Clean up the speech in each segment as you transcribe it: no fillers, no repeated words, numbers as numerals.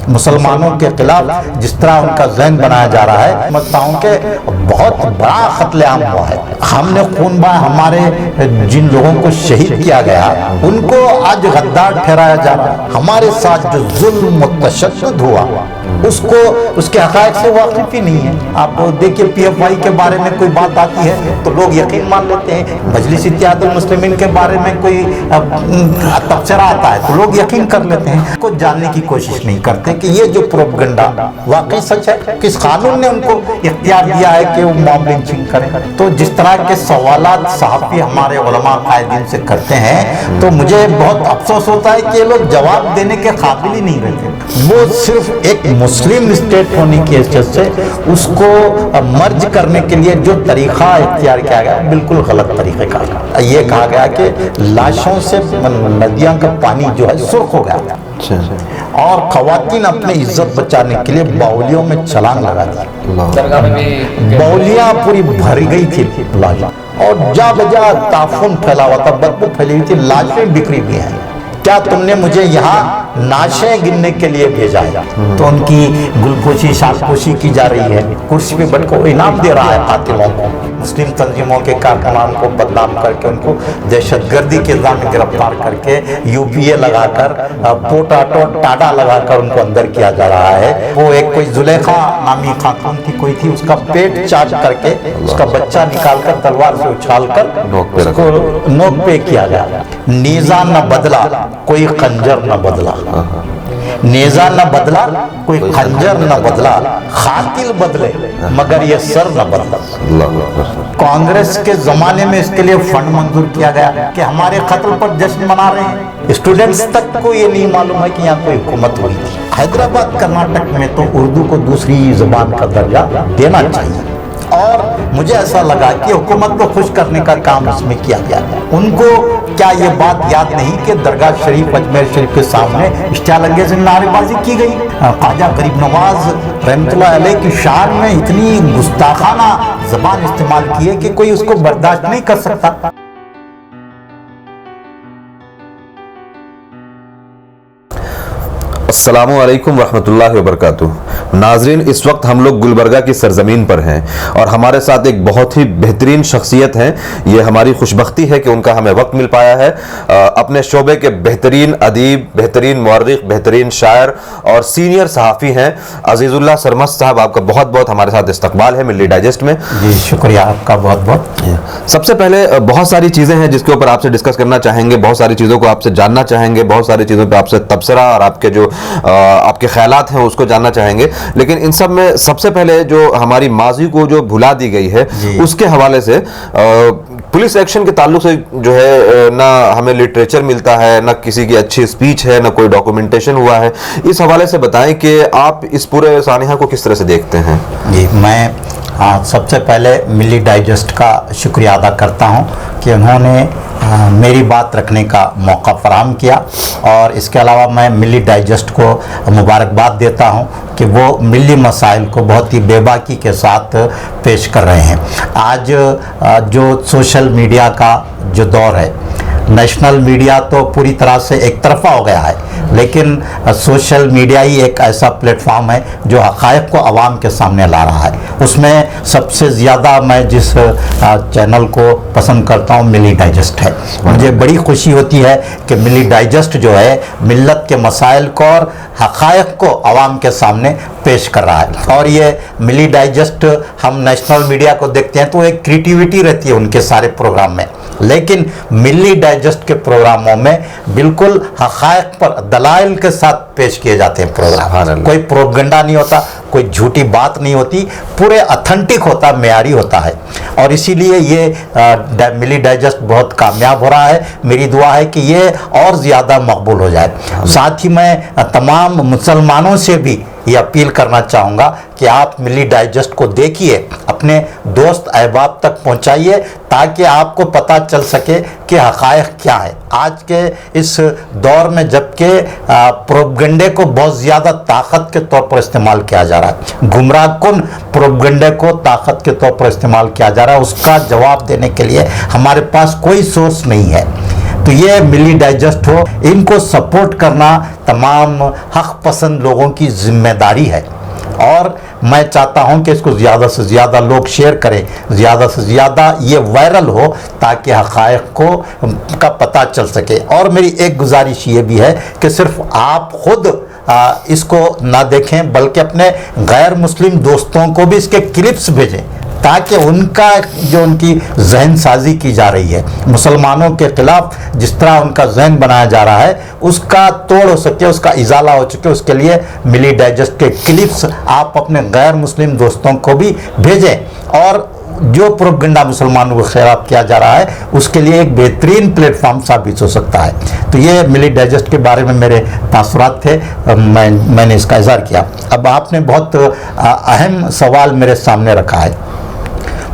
مسلمانوں کے خلاف جس طرح ان کا ذہن بنایا جا رہا ہے، سمجھتا ہوں کہ بہت بڑا قتل عام ہوا ہے۔ ہم نے خون بہا، ہمارے جن لوگوں کو شہید کیا گیا ان کو آج غدار ٹھہرایا جا رہا ہے۔ ہمارے ساتھ جو ظلم و تشدد ہوا اس کے حقائق سے واقف ہی نہیں ہے۔ آپ دیکھیں پی ایف آئی کے بارے میں کوئی بات آتی ہے تو لوگ یقین مان لیتے ہیں، مجلس اتحاد المسلمین کے بارے میں کوئی تبصرہ آتا ہے تو لوگ یقین کر لیتے ہیں، کو جاننے کی کوشش نہیں کرتے کہ یہ جو پروپیگنڈا واقعی سچ ہے، کس قانون نے ان کو اختیار دیا ہے کہ وہ موب لنچنگ کریں۔ تو جس طرح کے سوالات صحافی ہمارے علماء قائدین سے کرتے ہیں تو مجھے بہت افسوس ہوتا ہے کہ یہ لوگ جواب دینے کے قابل ہی نہیں رہتے۔ وہ صرف ایک مسلم اسٹیٹ ہونے کی حیثیت سے اس کو مرج کرنے کے لیے جو طریقہ اختیار کیا گیا بالکل غلط طریقے کا۔ یہ کہا گیا کہ لاشوں سے ندیاں کا پانی جو ہے سرخ ہو گیا اور خواتین اپنے عزت بچانے کے لیے باولیوں میں چھلانگ لگا دی، باولیاں پوری بھر گئی تھی اور جا بجا تعفن پھیلا ہوا تھا، بدبو پھیلی ہوئی تھی، لاشیں بکھری ہوئی ہیں۔ کیا تم نے مجھے یہاں نعشیں گننے کے لیے بھیجا ہے؟ تو ان کی گلپوشی شاخپوشی کی جا رہی ہے، کرسی پہ بیٹھ کر انعام دے رہا ہے قاتلوں کو، مسلم تنظیموں کے کارکنان کو بدنام کر کے ان کو دہشت گردی کے الزام میں گرفتار کر کے یو پی اے لگا کر پوٹاٹو ٹاڈا لگا کر ان کو اندر کیا جا رہا ہے۔ وہ ایک کوئی زلیخا نامی خاتون تھی، کوئی تھی، اس کا پیٹ چاٹ کر کے اس کا بچہ نکال کر تلوار سے اچھال کر اس کو نوک پہ کیا گیا۔ نیزہ نہ بدلا کوئی خنجر نہ بدلا، نیزہ نہ بدلا کوئی خنجر نہ بدلا، قاتل بدلے مگر یہ سر نہ بدلا۔ کانگریس کے زمانے میں اس کے لیے فنڈ منظور کیا گیا کہ ہمارے قتل پر جشن منا رہے ہیں، اسٹوڈنٹس تک کو یہ نہیں معلوم ہے کہ یہاں کوئی حکومت ہوئی تھی۔ حیدرآباد کرناٹک میں تو اردو کو دوسری زبان کا درجہ دینا چاہیے، اور مجھے ایسا لگا کہ حکومت کو خوش کرنے کا کام اس میں کیا گیا ہے۔ ان کو کیا یہ بات یاد نہیں کہ درگاہ شریف اجمیر شریف کے سامنے اشتعال انگیز نعرے بازی کی گئی؟ خواجہ غریب نواز رحمۃ اللہ علیہ کی شان میں اتنی گستاخانہ زبان استعمال کی ہے کہ کوئی اس کو برداشت نہیں کر سکتا۔ السلام علیکم ورحمۃ اللہ وبرکاتہ۔ ناظرین، اس وقت ہم لوگ گلبرگہ کی سرزمین پر ہیں اور ہمارے ساتھ ایک بہت ہی بہترین شخصیت ہیں۔ یہ ہماری خوشبختی ہے کہ ان کا ہمیں وقت مل پایا ہے۔ اپنے شعبے کے بہترین ادیب، بہترین مورخ، بہترین شاعر اور سینئر صحافی ہیں عزیز اللہ سرمست صاحب۔ آپ کا بہت بہت ہمارے ساتھ استقبال ہے ملی ڈائجسٹ میں۔ جی شکریہ آپ کا بہت بہت۔ سب سے پہلے بہت ساری چیزیں ہیں جس کے اوپر آپ سے ڈسکس کرنا چاہیں گے، بہت ساری چیزوں کو آپ سے جاننا چاہیں گے، بہت ساری چیزوں پہ آپ سے تبصرہ اور آپ کے جو آپ کے خیالات ہیں اس کو جاننا چاہیں گے، لیکن ان سب میں سب سے پہلے جو ہماری ماضی کو جو بھلا دی گئی ہے اس کے حوالے سے پولیس ایکشن کے تعلق سے جو ہے نہ ہمیں لٹریچر ملتا ہے، نہ کسی کی اچھی اسپیچ ہے، نہ کوئی ڈاکومنٹیشن ہوا ہے۔ اس حوالے سے بتائیں کہ آپ اس پورے سانحہ کو کس طرح سے دیکھتے ہیں؟ جی میں سب سے پہلے ملی ڈائجسٹ کا شکریہ ادا کرتا ہوں کہ انہوں نے میری بات رکھنے کا موقع فراہم کیا، اور اس کے علاوہ میں ملی ڈائجسٹ کو مبارکباد دیتا ہوں کہ وہ ملی مسائل کو بہت ہی بے باکی کے ساتھ پیش کر رہے ہیں۔ آج جو سوشل میڈیا کا جو دور ہے، نیشنل میڈیا تو پوری طرح سے ایک طرفہ ہو گیا ہے، لیکن سوشل میڈیا ہی ایک ایسا پلیٹ فارم ہے جو حقائق کو عوام کے سامنے لا رہا ہے۔ اس میں سب سے زیادہ میں جس چینل کو پسند کرتا ہوں ملی ڈائجسٹ ہے۔ مجھے بڑی خوشی ہوتی ہے کہ ملی ڈائجسٹ جو ہے ملت کے مسائل کو اور حقائق کو عوام کے سامنے پیش کر رہا ہے، اور یہ ملی ڈائجسٹ ہم نیشنل میڈیا کو دیکھتے ہیں تو ایک کریٹیوٹی رہتی ہے ان کے سارے پروگرام میں، لیکن ملی ڈائجسٹ کے پروگراموں میں بالکل حقائق پر دلائل کے ساتھ پیش کیے جاتے ہیں پروگرام۔ کوئی پروپیگنڈا نہیں ہوتا، کوئی جھوٹی بات نہیں ہوتی، پورے اتھینٹک ہوتا، معیاری ہوتا ہے، اور اسی لیے یہ ملی ڈائجسٹ بہت کامیاب ہو رہا ہے۔ میری دعا ہے کہ یہ اور زیادہ مقبول ہو جائے۔ ساتھ ہی میں تمام مسلمانوں سے بھی یہ اپیل کرنا چاہوں گا کہ آپ ملی ڈائجسٹ کو دیکھیے، اپنے دوست احباب تک پہنچائیے تاکہ آپ کو پتہ چل سکے کہ حقائق کیا ہے۔ آج کے اس دور میں جبکہ پروپیگنڈے کو بہت زیادہ طاقت کے طور پر استعمال کیا جا رہا ہے، گمراہ کن پروپیگنڈے کو طاقت کے طور پر استعمال کیا جا رہا ہے، اس کا جواب دینے کے لیے ہمارے پاس کوئی سورس نہیں ہے۔ तो ये मिली डाइजेस्ट हो, इनको सपोर्ट करना तमाम हक पसंद लोगों की जिम्मेदारी है और मैं चाहता हूं कि इसको ज़्यादा से ज़्यादा लोग शेयर करें, ज़्यादा से ज़्यादा ये वायरल हो ताकि हक़ाइक़ को का पता चल सके। और मेरी एक गुजारिश ये भी है कि सिर्फ आप खुद इसको ना देखें बल्कि अपने गैर मुस्लिम दोस्तों को भी इसके क्लिप्स भेजें ताकि उनका जो उनकी जहन साजी की जा रही है मुसलमानों के खिलाफ, जिस तरह उनका जहन बनाया जा रहा है उसका तोड़ हो सके, उसका इजाला हो सके, उसके लिए मिली डाइजेस्ट के क्लिप्स आप अपने गैर मुस्लिम दोस्तों को भी भेजें। और जो प्रोपेगेंडा मुसलमानों के खिलाफ किया जा रहा है उसके लिए एक बेहतरीन प्लेटफॉर्म साबित हो सकता है। तो ये मिली डाइजेस्ट के बारे में मेरे तासुरात थे, मैंने इसका इज़हार किया। अब आपने बहुत अहम सवाल मेरे सामने रखा है,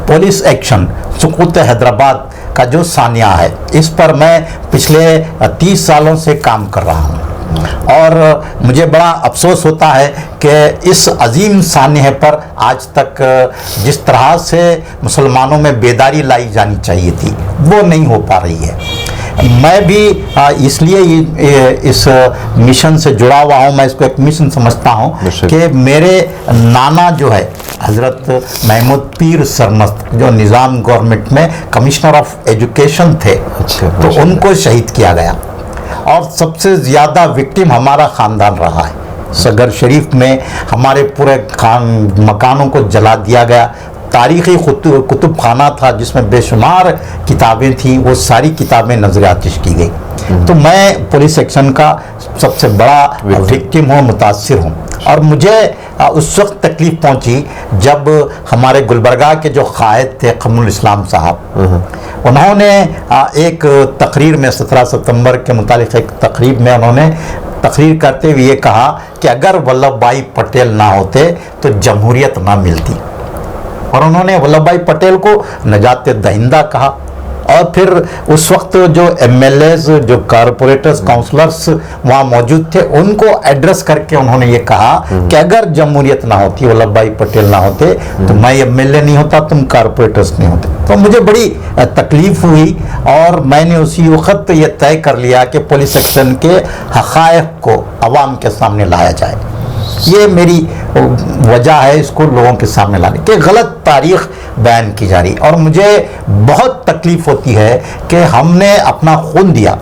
पुलिस एक्शन सुकूत हैदराबाद का जो सानिया है, इस पर मैं पिछले 30 सालों से काम कर रहा हूँ और मुझे बड़ा अफसोस होता है कि इस अजीम सानिया पर आज तक जिस तरह से मुसलमानों में बेदारी लाई जानी चाहिए थी वो नहीं हो पा रही है। मैं भी इसलिए इस मिशन से जुड़ा हुआ हूँ, मैं इसको एक मिशन समझता हूँ कि मेरे नाना जो है हज़रत महमूद पीर सरमस्त जो निज़ाम गवर्नमेंट में कमिश्नर ऑफ एजुकेशन थे, तो उनको शहीद किया गया और सबसे ज़्यादा विक्टिम हमारा ख़ानदान रहा है। सगर शरीफ में हमारे पूरे मकानों को जला दिया गया, तारीख़ी कुतुब खाना था जिसमें बेशुमार किताबें थी, वो सारी किताबें नज़र आतिश की गई। तो मैं पुलिस एक्शन का सबसे बड़ा विक्टिम हूँ, मुतासिर हूँ। और मुझे उस वक्त तकलीफ़ पहुँची जब हमारे गुलबर्गा के जो क़ायद थे क़मरुल इस्लाम साहब, उन्होंने एक तकरीर में 17 सितंबर के मुतालिक एक तकरीर में उन्होंने तकरीर करते हुए ये कहा कि अगर वल्लभ भाई पटेल ना होते तो जमहूरियत ना मिलती। और उन्होंने वल्लभ भाई पटेल को नजात दहिंदा कहा। और फिर उस वक्त जो एमएलएज, जो कारपोरेटर्स, काउंसलर्स वहाँ मौजूद थे, उनको एड्रेस करके उन्होंने ये कहा कि अगर जमहूरियत ना होती, वल्लभ भाई पटेल ना होते तो मैं एमएलए नहीं होता, तुम कारपोरेटर्स नहीं होते। तो मुझे बड़ी तकलीफ हुई और मैंने उसी वक्त ये तय कर लिया कि पुलिस एक्शन के हक़ाइक़ को अवाम के सामने लाया जाए। ये मेरी वजह है इसको लोगों के सामने लाने की। गलत तारीख बयान की जा रही और मुझे बहुत तकलीफ़ होती है कि हमने अपना खून दिया,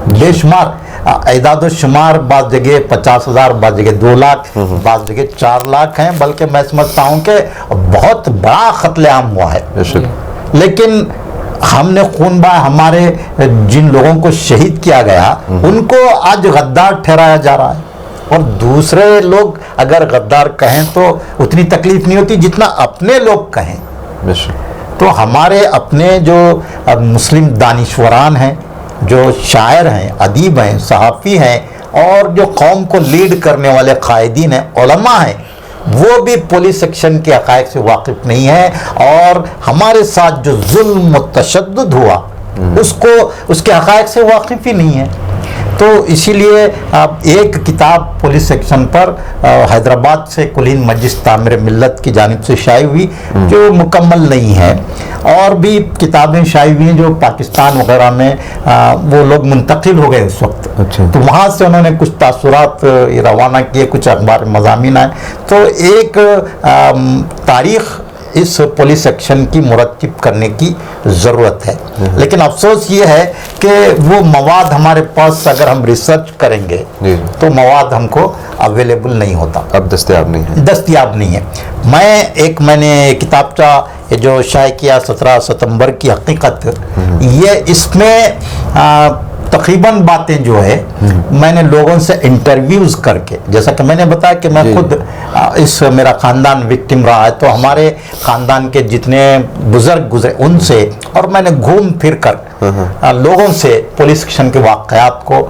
बेशुमार एदाद शुमार, बाज़ जगह 50,000, बाज़ जगह 2 लाख, बाज़ जगह 4 लाख हैं, बल्कि मैं समझता हूँ कि बहुत बड़ा कत्लेआम हुआ है। लेकिन हमने खून बहा, हमारे जिन लोगों को शहीद किया गया उनको आज गद्दार ठहराया जा रहा है। और दूसरे लोग अगर गद्दार कहें तो उतनी तकलीफ नहीं होती जितना अपने लोग कहें। तो हमारे अपने जो मुस्लिम दानिश्वरान हैं, जो शायर हैं, अदीब हैं, सहाफ़ी हैं और जो कौम को लीड करने वाले कायदीन हैं, उलमा हैं, वो भी पुलिस एक्शन के हक़ाइक़ से वाकिफ़ नहीं है और हमारे साथ जो जुल्म व तशद्दुद हुआ उसके हक़ाइक़ से वाकिफ़ ही नहीं है। तो इसीलिए एक किताब पुलिस एक्शन पर हैदराबाद से कुलीन मजलिस तामीर मिल्लत की जानिब से शाये हुई जो मुकम्मल नहीं है, और भी किताबें शाये हुई हैं जो पाकिस्तान वगैरह में वो लोग मुंतकिल हो गए उस वक्त। तो वहाँ से उन्होंने कुछ तासुरात रवाना किए, कुछ अखबार मज़ामीन आए। तो एक तारीख़ इस पुलिस एक्शन की मुरत्तिब करने की ज़रूरत है। लेकिन अफसोस ये है कि वो मवाद हमारे पास अगर हम रिसर्च करेंगे तो मवाद हमको अवेलेबल नहीं होता, अब दस्तयाब नहीं है। मैंने किताबचा जो शाये किया 17 सितंबर की हकीकत, ये इसमें तकरीबन बातें जो है मैंने लोगों से इंटरव्यूज़ करके, जैसा कि मैंने बताया कि मैं खुद मेरा ख़ानदान विक्टिम रहा है, तो हमारे ख़ानदान के जितने बुज़ुर्ग गुजरे उनसे, और मैंने घूम फिर कर लोगों से पुलिस एक्शन के वाक़यात को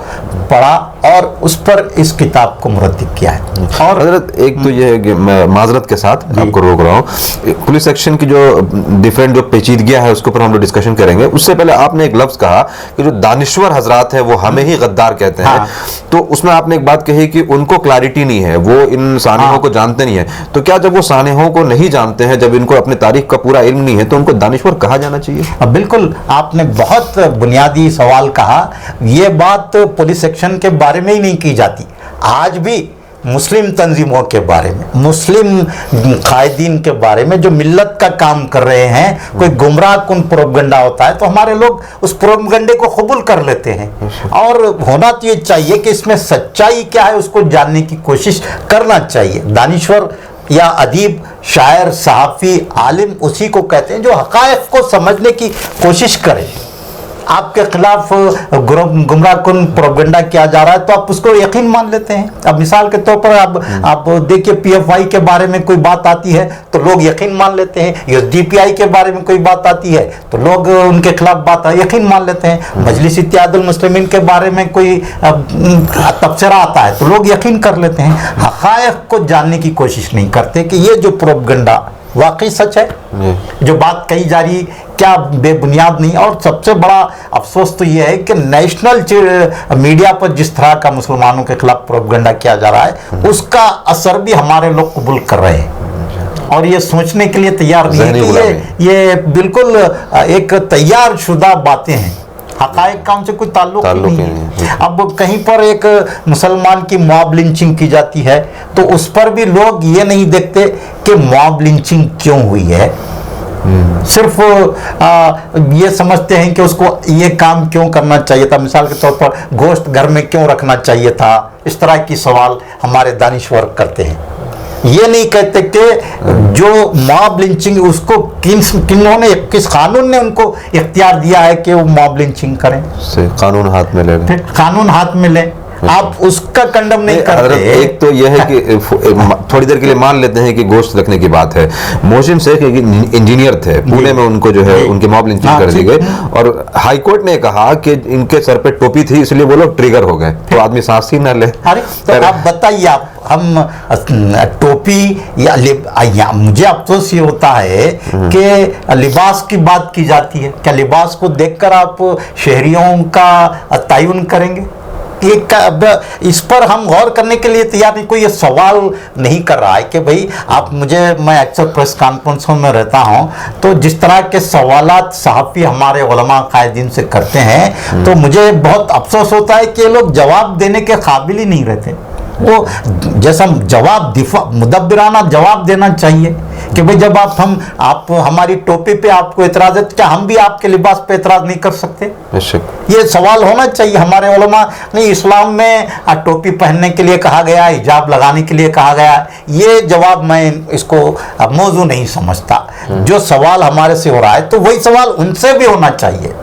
पढ़ा और उस पर इस किताब को मुरत्तिब किया है। और हज़रत एक तो ये है कि मैं माजरत के साथ आपको रोक रहा हूँ, पुलिस एक्शन की जो डिफरेंट जो पेचीदगियाँ है उसके ऊपर हम लोग डिस्कशन करेंगे। उससे पहले आपने एक लफ्ज़ कहा कि जो दानिश्वर हजरात है वो हमें ही गद्दार कहते हैं, तो उसमें आपने एक बात कही कि उनको क्लैरिटी नहीं है, वो इन सानिहों को जानते नहीं है। तो क्या जब वो सानिहों को नहीं जानते हैं, जब इनको अपने तारीख का पूरा इल्म नहीं है, तो उनको दानिश्वर कहा जाना चाहिए? बिल्कुल, आपने बहुत बहुत बुनियादी सवाल कहा। ये बात पुलिस एक्शन के बारे में ही नहीं की जाती, आज भी मुस्लिम तंजीमों के बारे में, मुस्लिम कायदीन के बारे में जो मिल्लत का काम कर रहे हैं, कोई गुमराह कुन प्रोपगंडा होता है तो हमारे लोग उस प्रोपगंडे को कबूल कर लेते हैं। और होना तो ये चाहिए कि इसमें सच्चाई क्या है उसको जानने की कोशिश करना चाहिए। दानिश्वर या अदीब, शायर, सहाफ़ी, आलिम उसी को कहते हैं जो हक़ाइक़ को समझने की कोशिश करे। आपके खिलाफ गुमराह कुन प्रोपगंडा किया जा रहा है तो आप उसको यकीन मान लेते हैं। अब मिसाल के तौर पर आप देखिए PFI के बारे में कोई बात आती है तो लोग यकीन मान लेते हैं, USDPI के बारे में कोई बात आती है तो लोग उनके खिलाफ बात यकीन मान लेते हैं, मजलिस इत्तेहादुल मुस्लिमीन के बारे में कोई तबसरा आता है तो लोग यकीन कर लेते हैं। हक़ाइक़ को जानने की कोशिश नहीं करते कि ये जो प्रोपगंडा वाकई सच है, जो बात कही जा रही क्या बेबुनियाद नहीं। और सबसे बड़ा अफसोस तो ये है कि नेशनल मीडिया पर जिस तरह का मुसलमानों के खिलाफ प्रोपगंडा किया जा रहा है उसका असर भी हमारे लोग कबूल कर रहे हैं और ये सोचने के लिए तैयार नहीं है कि ये बिल्कुल एक तैयार शुदा बातें हैं, हक़ाइक़ का उनसे कोई ताल्लुक नहीं है। अब कहीं पर एक मुसलमान की मॉब लिंचिंग की जाती है तो उस पर भी लोग ये नहीं देखते कि मॉब लिंचिंग क्यों हुई है, सिर्फ ये समझते हैं कि उसको ये काम क्यों करना चाहिए था, मिसाल के तौर पर गोश्त घर में क्यों रखना चाहिए था, इस तरह की सवाल हमारे दानिश्वर करते हैं। ये नहीं कहते कि जो मॉब लिंचिंग उसको किस कानून ने उनको इख्तियार दिया है कि वो मॉब लिंचिंग करें, कानून हाथ में ले लें, कानून हाथ में लें, आप उसका कंडम नहीं करते। एक तो यह है कि थोड़ी देर के लिए मान लेते हैं कि गोश्त रखने की बात है, मोहसिन शेख एक इंजीनियर थे, पुणे में उनको जो है उनकी मॉब लिंचिंग कर दी गई और हाई कोर्ट ने कहा कि इनके सर पे टोपी थी इसलिए वो लोग ट्रिगर हो गए, तो आदमी सांस ही न ले। अरे तो आप बताइए, आप हम टोपी या मुझे अफसोस ये होता है कि लिबास की बात की जाती है, क्या लिबास को देखकर आप शहरियों का तयन करेंगे? इस पर हम गौर करने के लिए तैयार नहीं, कोई ये सवाल नहीं कर रहा है कि भाई आप मैं अक्सर प्रेस कॉन्फ्रेंसों में रहता हूं तो जिस तरह के सवालात सहाफ़ी हमारे उलमा कायदीन से करते हैं तो मुझे बहुत अफसोस होता है कि ये लोग जवाब देने के काबिल ही नहीं रहते। वो जैसा जवाब मुदब्बिराना जवाब देना चाहिए कि भाई जब आप हमारी टोपी पे आपको एतराज़ है तो क्या हम भी आपके लिबास पे एतराज़ नहीं कर सकते? ये सवाल होना चाहिए हमारे उलमा। नहीं, इस्लाम में टोपी पहनने के लिए कहा गया, हिजाब लगाने के लिए कहा गया, ये जवाब मैं इसको मौजू नहीं समझता। जो सवाल हमारे से हो रहा है तो वही सवाल उनसे भी होना चाहिए,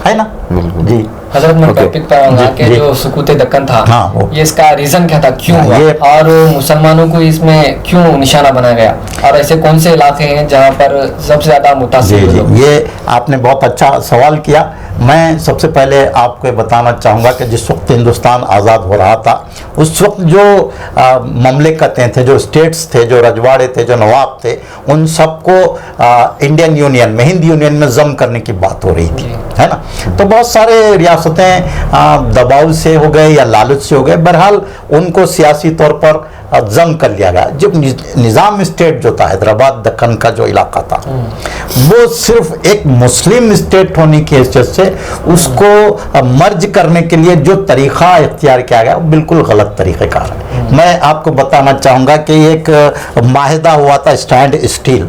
है ना? जी हजरत मैं टॉपिक पर आऊंगा कि जो सुकूत दक्कन था, ये इसका रीजन क्या था, क्यों हुआ और मुसलमानों को इसमें क्यों निशाना बनाया गया और ऐसे कौन से इलाके हैं जहां पर सबसे ज्यादा मुतासिर हुए? ये आपने बहुत अच्छा सवाल किया। मैं सबसे पहले आपको बताना चाहूँगा कि जिस वक्त हिंदुस्तान आज़ाद हो रहा था उस वक्त जो ममलिकतें थे, जो स्टेट्स थे, जो रजवाड़े थे, जो नवाब थे, उन सबको इंडियन यूनियन में, हिंद यूनियन में जम करने की बात हो रही थी, है ना? तो बहुत सारे रियासतें दबाव से हो गए या लालच से हो गए, बहरहाल उनको सियासी तौर पर जम कर लिया गया। जब निज़ाम स्टेट जो था, हैदराबाद दक्कन का जो इलाका था, वो सिर्फ एक मुस्लिम स्टेट होने की हैसियत से उसको मर्ज करने के लिए जो तरीक़ा इख्तियार किया गया वो बिल्कुल गलत तरीक़ेकार है। मैं आपको बताना चाहूँगा कि एक माहिदा हुआ था स्टैंड स्टील,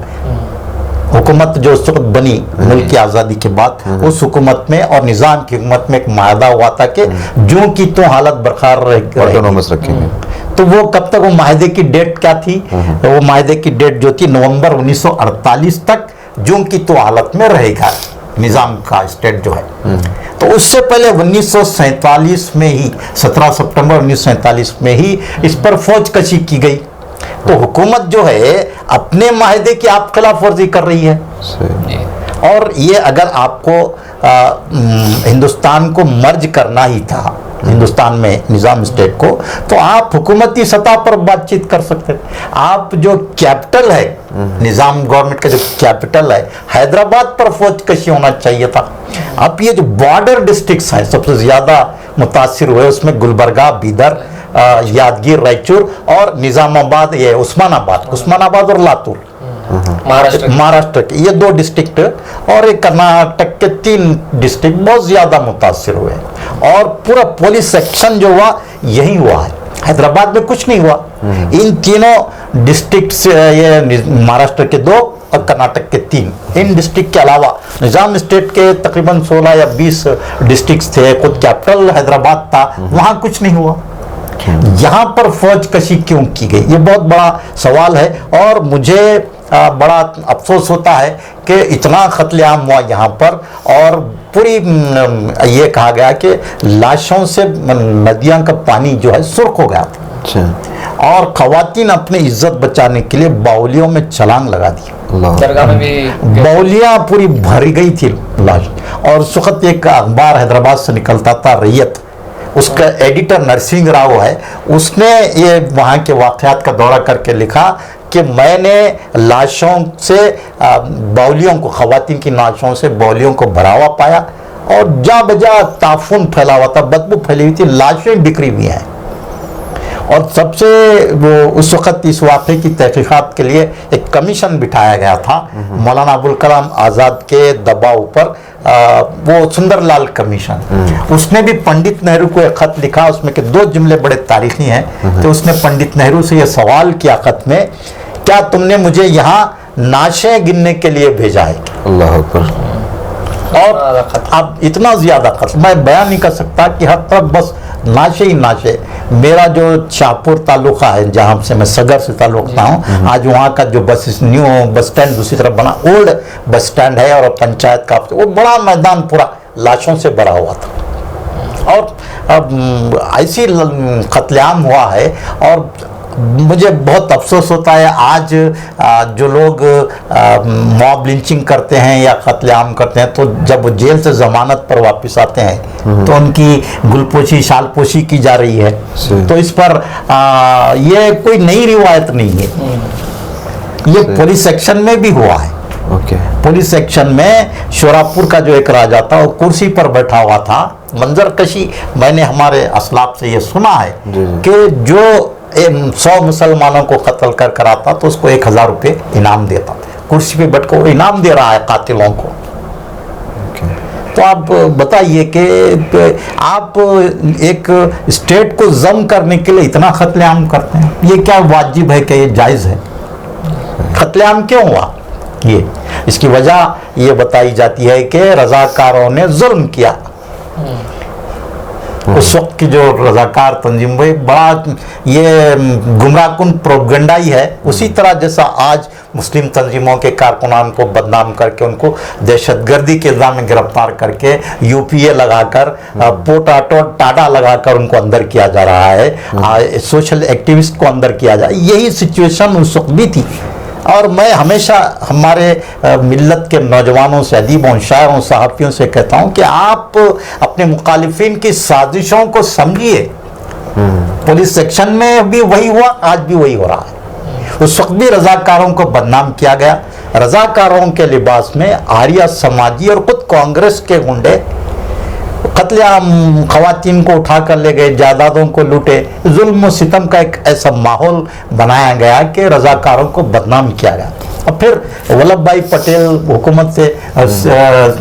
हुकूमत जो उस वक्त बनी मुल्क की आज़ादी के बाद, उस हुकूमत में और निज़ाम की हुकूमत में एक माहिदा हुआ था कि जो की तो हालत बरकरार रखेंगे। तो वो कब तक, वो माहिदे की डेट क्या थी? वो माहिदे की डेट जो थी नवंबर 1948 तक जो की तो हालत में रहेगा निज़ाम का स्टेट जो है। तो उससे पहले 1947 में ही, 17 सितंबर 1947 में ही इस पर फौज कशी की गई। तो हुकूमत जो है अपने माहिदे की आप खिलाफ वर्जी कर रही है। और ये अगर आपको हिंदुस्तान को मर्ज करना ही था, हिंदुस्तान में निज़ाम स्टेट को, तो आप हुकूमती सतह पर बातचीत कर सकते थे। आप जो कैपिटल है, निज़ाम गवर्नमेंट का जो कैपिटल है, हैदराबाद पर फौज कशी होना चाहिए था। अब ये जो बॉर्डर डिस्ट्रिक्ट्स हैं सबसे ज़्यादा मुतासिर हुए, उसमें गुलबर्गा, बीदर, यादगीर, रायचूर और निज़ामाबाद, ये उस्मानाबाद और लातूर, महाराष्ट्र के ये 2 डिस्ट्रिक्ट और एक कर्नाटक के 3 डिस्ट्रिक्ट बहुत ज़्यादा मुतासिर हुए और पूरा पुलिस एक्शन जो हुआ यही हुआ है। हैदराबाद में कुछ नहीं हुआ। इन तीनों डिस्ट्रिक्ट से, ये महाराष्ट्र के 2 और कर्नाटक के 3, इन डिस्ट्रिक्ट के अलावा निजाम स्टेट के तकरीबन 16 या 20 डिस्ट्रिक्ट थे, खुद कैपिटल हैदराबाद था, वहाँ कुछ नहीं हुआ। यहाँ पर फौज कशी क्यों की गई, ये बहुत बड़ा सवाल है और मुझे बड़ा अफसोस होता है कि इतना कत्लेआम हुआ यहाँ पर और पूरी ये कहा गया कि लाशों से नदियाँ का पानी जो है सुर्ख हो गया और खवातीन अपनी इज्जत बचाने के लिए बाउलियों में छलांग लगा दी। दरगाह में भी बाउलियाँ पूरी भरी गई थी लाश। और उस वक्त एक अखबार हैदराबाद से निकलता था रैयत, उसका एडिटर नरसिंह राव है, उसने ये वहाँ के वाक़यात का दौरा करके लिखा कि मैंने लाशों से बाउलियों को, खवातीन की लाशों से बाउलियों को भरा पाया और जा बजा ताफुन फैला हुआ था, बदबू फैली हुई थी, लाशें बिखरी हुई हैं। और सबसे वो उस वक़्त इस वाक़े की तहक़ीक़ात के लिए एक कमीशन बिठाया गया था मौलाना अबुल कलाम आज़ाद के दबाव पर, वो सुंदरलाल कमीशन। उसने भी पंडित नेहरू को एक ख़त लिखा, उसमें के 2 जुमले बड़े तारीख़ी हैं। तो उसने पंडित नेहरू से ये सवाल किया ख़त में, क्या तुमने मुझे यहाँ नाशें गिनने के लिए भेजा है? अल्लाह अकबर। और अब इतना ज़्यादा खत मैं बयान नहीं कर सकता कि हर तरफ बस नाशे ही नाशे। मेरा जो शाहपुर तालुका है, जहाँ से मैं सगर से ताल्लुक़ रखता हूँ, आज वहाँ का जो न्यू बस स्टैंड दूसरी तरफ बना, ओल्ड बस स्टैंड है और पंचायत का वो बड़ा मैदान पूरा लाशों से भरा हुआ था। और अब ऐसी कत्लेआम हुआ है और मुझे बहुत अफसोस होता है आज जो लोग मॉब लिंचिंग करते हैं या कत्लेआम करते हैं, तो जब वो जेल से जमानत पर वापस आते हैं तो उनकी गुलपोशी शालपोशी की जा रही है। तो इस पर ये कोई नई रिवायत नहीं है, ये पुलिस सेक्शन में भी हुआ है। पुलिस सेक्शन में शोरापुर का जो एक राजा था वो कुर्सी पर बैठा हुआ था, मंजर कशी मैंने हमारे असलाफ से ये सुना है कि जो 100 मुसलमानों को कत्ल कर आता तो उसको 1000 रुपये इनाम देता। कुर्सी पे बैठ कर वो इनाम दे रहा है कातिलों को। तो आप बताइए कि आप एक स्टेट को जम करने के लिए इतना कत्लेआम करते हैं, ये क्या वाजिब है कि ये जायज़ है? कत्लेआम क्यों हुआ? ये इसकी वजह ये बताई जाती है कि रजाकारों ने जुल्म किया। उस वक्त की जो रजाकार तंजीम हुई बड़ा ये गुमराहकुन प्रोपगंडा ही है। उसी तरह जैसा आज मुस्लिम तंजीमों के कारकुनान को बदनाम करके उनको दहशतगर्दी के इल्ज़ाम में गिरफ्तार करके यूपीए लगाकर पोटाटो टाटा लगाकर उनको अंदर किया जा रहा है, सोशल एक्टिविस्ट को अंदर किया जा रहा है। यही सिचुएशन उस वक्त भी थी। और मैं हमेशा हमारे मिल्लत के नौजवानों से, अदीबों, शायरों, सहाफ़ियों से कहता हूँ कि आप अपने मुखालिफिन की साजिशों को समझिए। पुलिस सेक्शन में भी वही हुआ, आज भी वही हो रहा है। उस वक्त भी रजाकारों को बदनाम किया गया। रजाकारों के लिबास में आर्या समाजी और खुद कांग्रेस के गुंडे कत्लेआम खवातीन को उठा कर ले गए, जायदादों को लूटे, जुल्म सितम का एक ऐसा माहौल बनाया गया कि रजाकारों को बदनाम किया गया। और फिर वल्लभ भाई पटेल हुकूमत से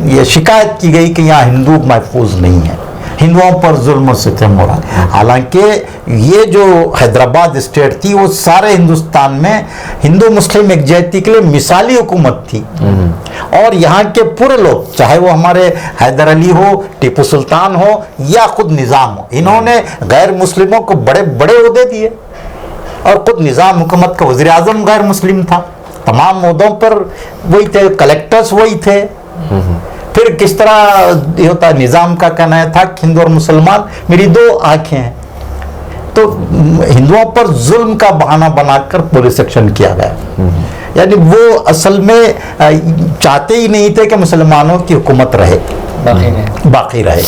ये शिकायत की गई कि यहाँ हिंदू महफूज नहीं है, हिंदुओं पर जुल्म सितम हो रहा है। हालांकि ये जो हैदराबाद स्टेट थी वो सारे हिंदुस्तान में हिंदू मुस्लिम एकजहती के लिए मिसाली हुकूमत थी। और यहाँ के पूरे लोग, चाहे वो हमारे हैदर अली हो, टीपू सुल्तान हो या खुद निज़ाम हो, इन्होंने गैर मुस्लिमों को बड़े बड़े ओहदे दिए। और खुद निज़ाम हुकूमत का वज़ीर आज़म गैर मुस्लिम था, तमाम ओहदों पर वही थे, कलेक्टर्स वही थे। फिर किस तरह ये होता है, निज़ाम का कहना था कि हिंदू और मुसलमान मेरी 2 आंखें हैं। तो हिंदुओं पर जुल्म का बहाना बनाकर पुलिस सेक्शन किया गया। यानी वो असल में चाहते ही नहीं थे कि मुसलमानों की हुकूमत रहे, बाकी रहे।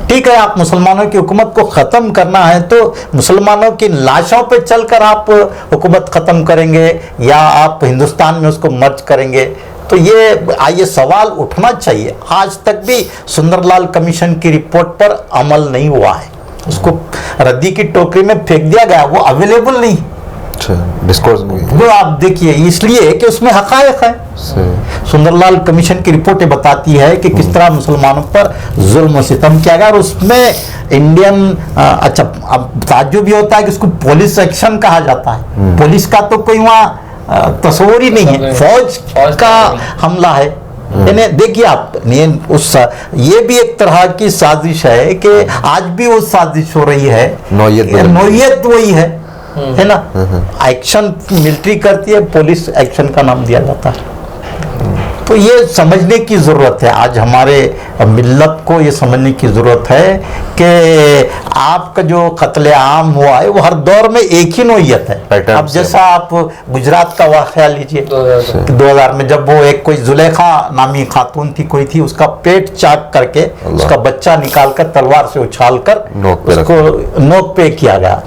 ठीक है, आप मुसलमानों की हुकूमत को ख़त्म करना है तो मुसलमानों की लाशों पे चलकर आप हुकूमत ख़त्म करेंगे या आप हिंदुस्तान में उसको मर्ज करेंगे? तो ये सवाल उठना चाहिए। आज तक भी सुंदरलाल कमीशन की रिपोर्ट पर अमल नहीं हुआ है, उसको रद्दी की टोकरी में फेंक दिया गया, वो अवेलेबल नहीं। डिस्कोर्स वो आप देखिए, इसलिए कि उसमें हकायक है। सुंदरलाल कमीशन की रिपोर्टें बताती है कि किस तरह मुसलमानों पर जुल्म सितम किया गया, और उसमें इंडियन अच्छा, अब ताज्जुब भी होता है कि उसको पुलिस एक्शन कहा जाता है। पुलिस का तो कोई वहाँ तस्वीर ही नहीं है, फौज का हमला है। यानी देखिए आप, ये भी एक तरह की साजिश है कि आज भी वो साजिश हो रही है, नौयत वही है ना। एक्शन मिलिट्री करती है, पुलिस एक्शन का नाम दिया जाता है। तो ये समझने की ज़रूरत है, आज हमारे मिल्लत को ये समझने की ज़रूरत है कि आपका जो कत्ले आम हुआ है वो हर दौर में एक ही नौयत है। अब जैसा आप गुजरात का वाक़या लीजिए, 2000 में जब वो एक कोई जुलेखा नामी खातून थी, कोई थी, उसका पेट चाक करके उसका बच्चा निकाल कर तलवार से उछाल कर उसको नोक पे किया गया।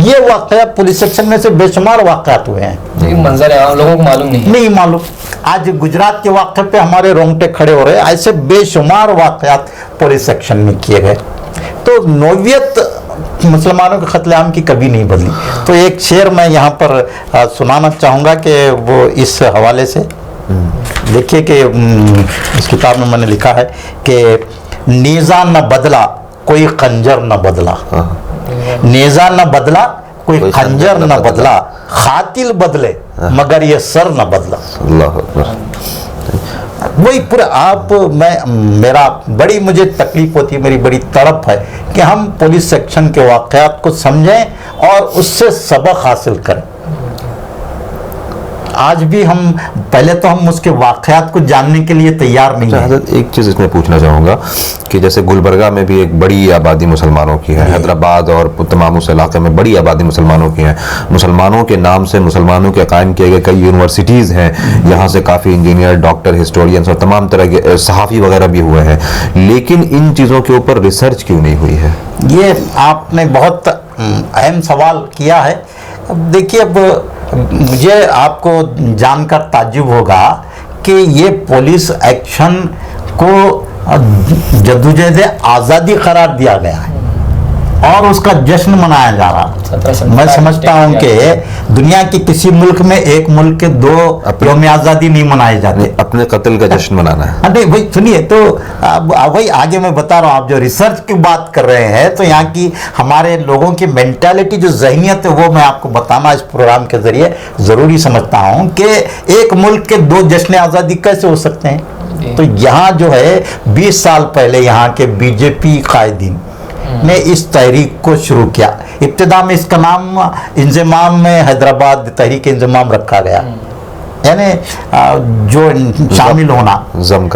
ये वाक़या पुलिस सेक्शन में से बेशुमार वाक़यात हुए हैं। मंजर है, लोगों को मालूम नहीं मालूम। आज गुजरात के वाक़े पे हमारे रोंगटे खड़े हो रहे हैं, ऐसे बेशुमार वाक़यात पुलिस सेक्शन में किए गए। तो नौयत मुसलमानों के कत्लेआम की कभी नहीं बदली। तो एक शेर मैं यहाँ पर सुनाना चाहूँगा कि वो इस हवाले से देखिए कि इस किताब में मैंने लिखा है कि नेज़ा न बदला कोई खंजर न बदला, नेज़ा न बदला कोई खंजर न बदला, खातिल बदले मगर ये सर न बदला। अल्लाह अकबर। वही पूरा आप मेरा बड़ी मुझे तकलीफ होती है, मेरी बड़ी तड़प है कि हम पुलिस सेक्शन के वाक़यात को समझें और उससे सबक हासिल करें। आज भी हम पहले तो हम उसके वाक़यात को जानने के लिए तैयार नहीं हैं। एक चीज़ इसमें पूछना चाहूँगा कि जैसे गुलबर्गा में भी एक बड़ी आबादी मुसलमानों की है, हैदराबाद और तमाम उस इलाके में बड़ी आबादी मुसलमानों की है। मुसलमानों के नाम से मुसलमानों के कायम किए गए कई यूनिवर्सिटीज़ हैं, यहाँ से काफ़ी इंजीनियर, डॉक्टर, हिस्टोरियंस और तमाम तरह के सहाफ़ी वगैरह भी हुए हैं, लेकिन इन चीज़ों के ऊपर रिसर्च क्यों नहीं हुई है? ये आपने बहुत अहम सवाल किया है। अब देखिए, अब मुझे आपको जानकर ताज्जुब होगा कि ये पुलिस एक्शन को जद्दोजहद आज़ादी करार दिया गया है और उसका जश्न मनाया जा रहा है। मैं समझता हूँ कि दुनिया के किसी मुल्क में एक मुल्क के दो यौम आज़ादी नहीं मनाए जाते। अपने कत्ल का जश्न मनाना है। नहीं वही सुनिए, तो वही आगे मैं बता रहा हूँ। आप जो रिसर्च की बात कर रहे हैं, तो यहाँ की हमारे लोगों की मेंटालिटी, जो जहनियत है, वो मैं आपको बताना इस प्रोग्राम के जरिए ज़रूरी समझता हूँ कि एक मुल्क के दो जश्न आज़ादी कैसे हो सकते हैं। तो यहाँ जो है 20 साल पहले यहाँ के बीजेपी कायदीन ने इस तहरीक को शुरू किया। इब्तिदा में इसका नाम इंजमाम में हैदराबाद तहरीक इंजमाम रखा गया, यानी जो शामिल होना, जम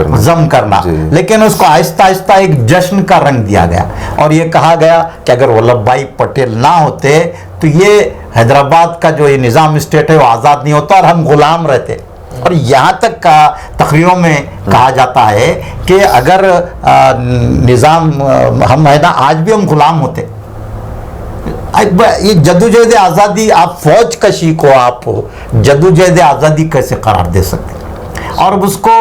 करना। लेकिन उसको आहिस्ता आहिस्ता एक जश्न का रंग दिया गया और ये कहा गया कि अगर वल्लभ भाई पटेल ना होते तो ये हैदराबाद का जो ये निज़ाम स्टेट है वो आज़ाद नहीं होता और हम गुलाम रहते। और यहाँ तक का तकरीरों में कहा जाता है कि अगर निज़ाम हम है ना, आज भी हम गुलाम होते। ये जद्दोजहद आज़ादी, आप फौज कशी को आप जद्दोजहद आज़ादी कैसे करार दे सकते? और उसको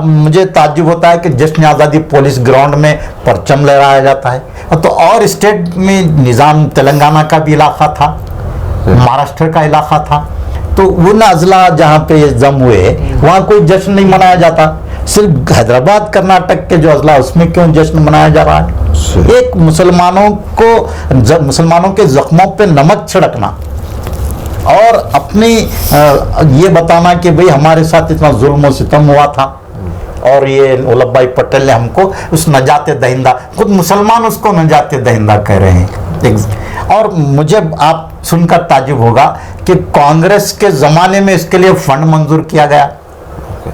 मुझे ताज्जुब होता है कि जश्न आज़ादी पुलिस ग्राउंड में परचम लहराया जाता है। तो और स्टेट में निज़ाम तेलंगाना का भी इलाका था, महाराष्ट्र का इलाका था, तो वो अजला जहाँ पे ये जम हुए वहाँ कोई जश्न नहीं मनाया जाता। सिर्फ हैदराबाद कर्नाटक के जो अजला, उसमें क्यों जश्न मनाया जा रहा है? एक मुसलमानों के जख्मों पे नमक छिड़कना और अपनी ये बताना कि भाई हमारे साथ इतना जुल्म और सितम हुआ था और ये वल्लभ भाई पटेल ने हमको उस नजात दहिंदा, खुद मुसलमान उसको नजात दहिंदा कह रहे हैं। और मुझे आप सुनकर ताज्जुब होगा कि कांग्रेस के ज़माने में इसके लिए फंड मंजूर किया गया।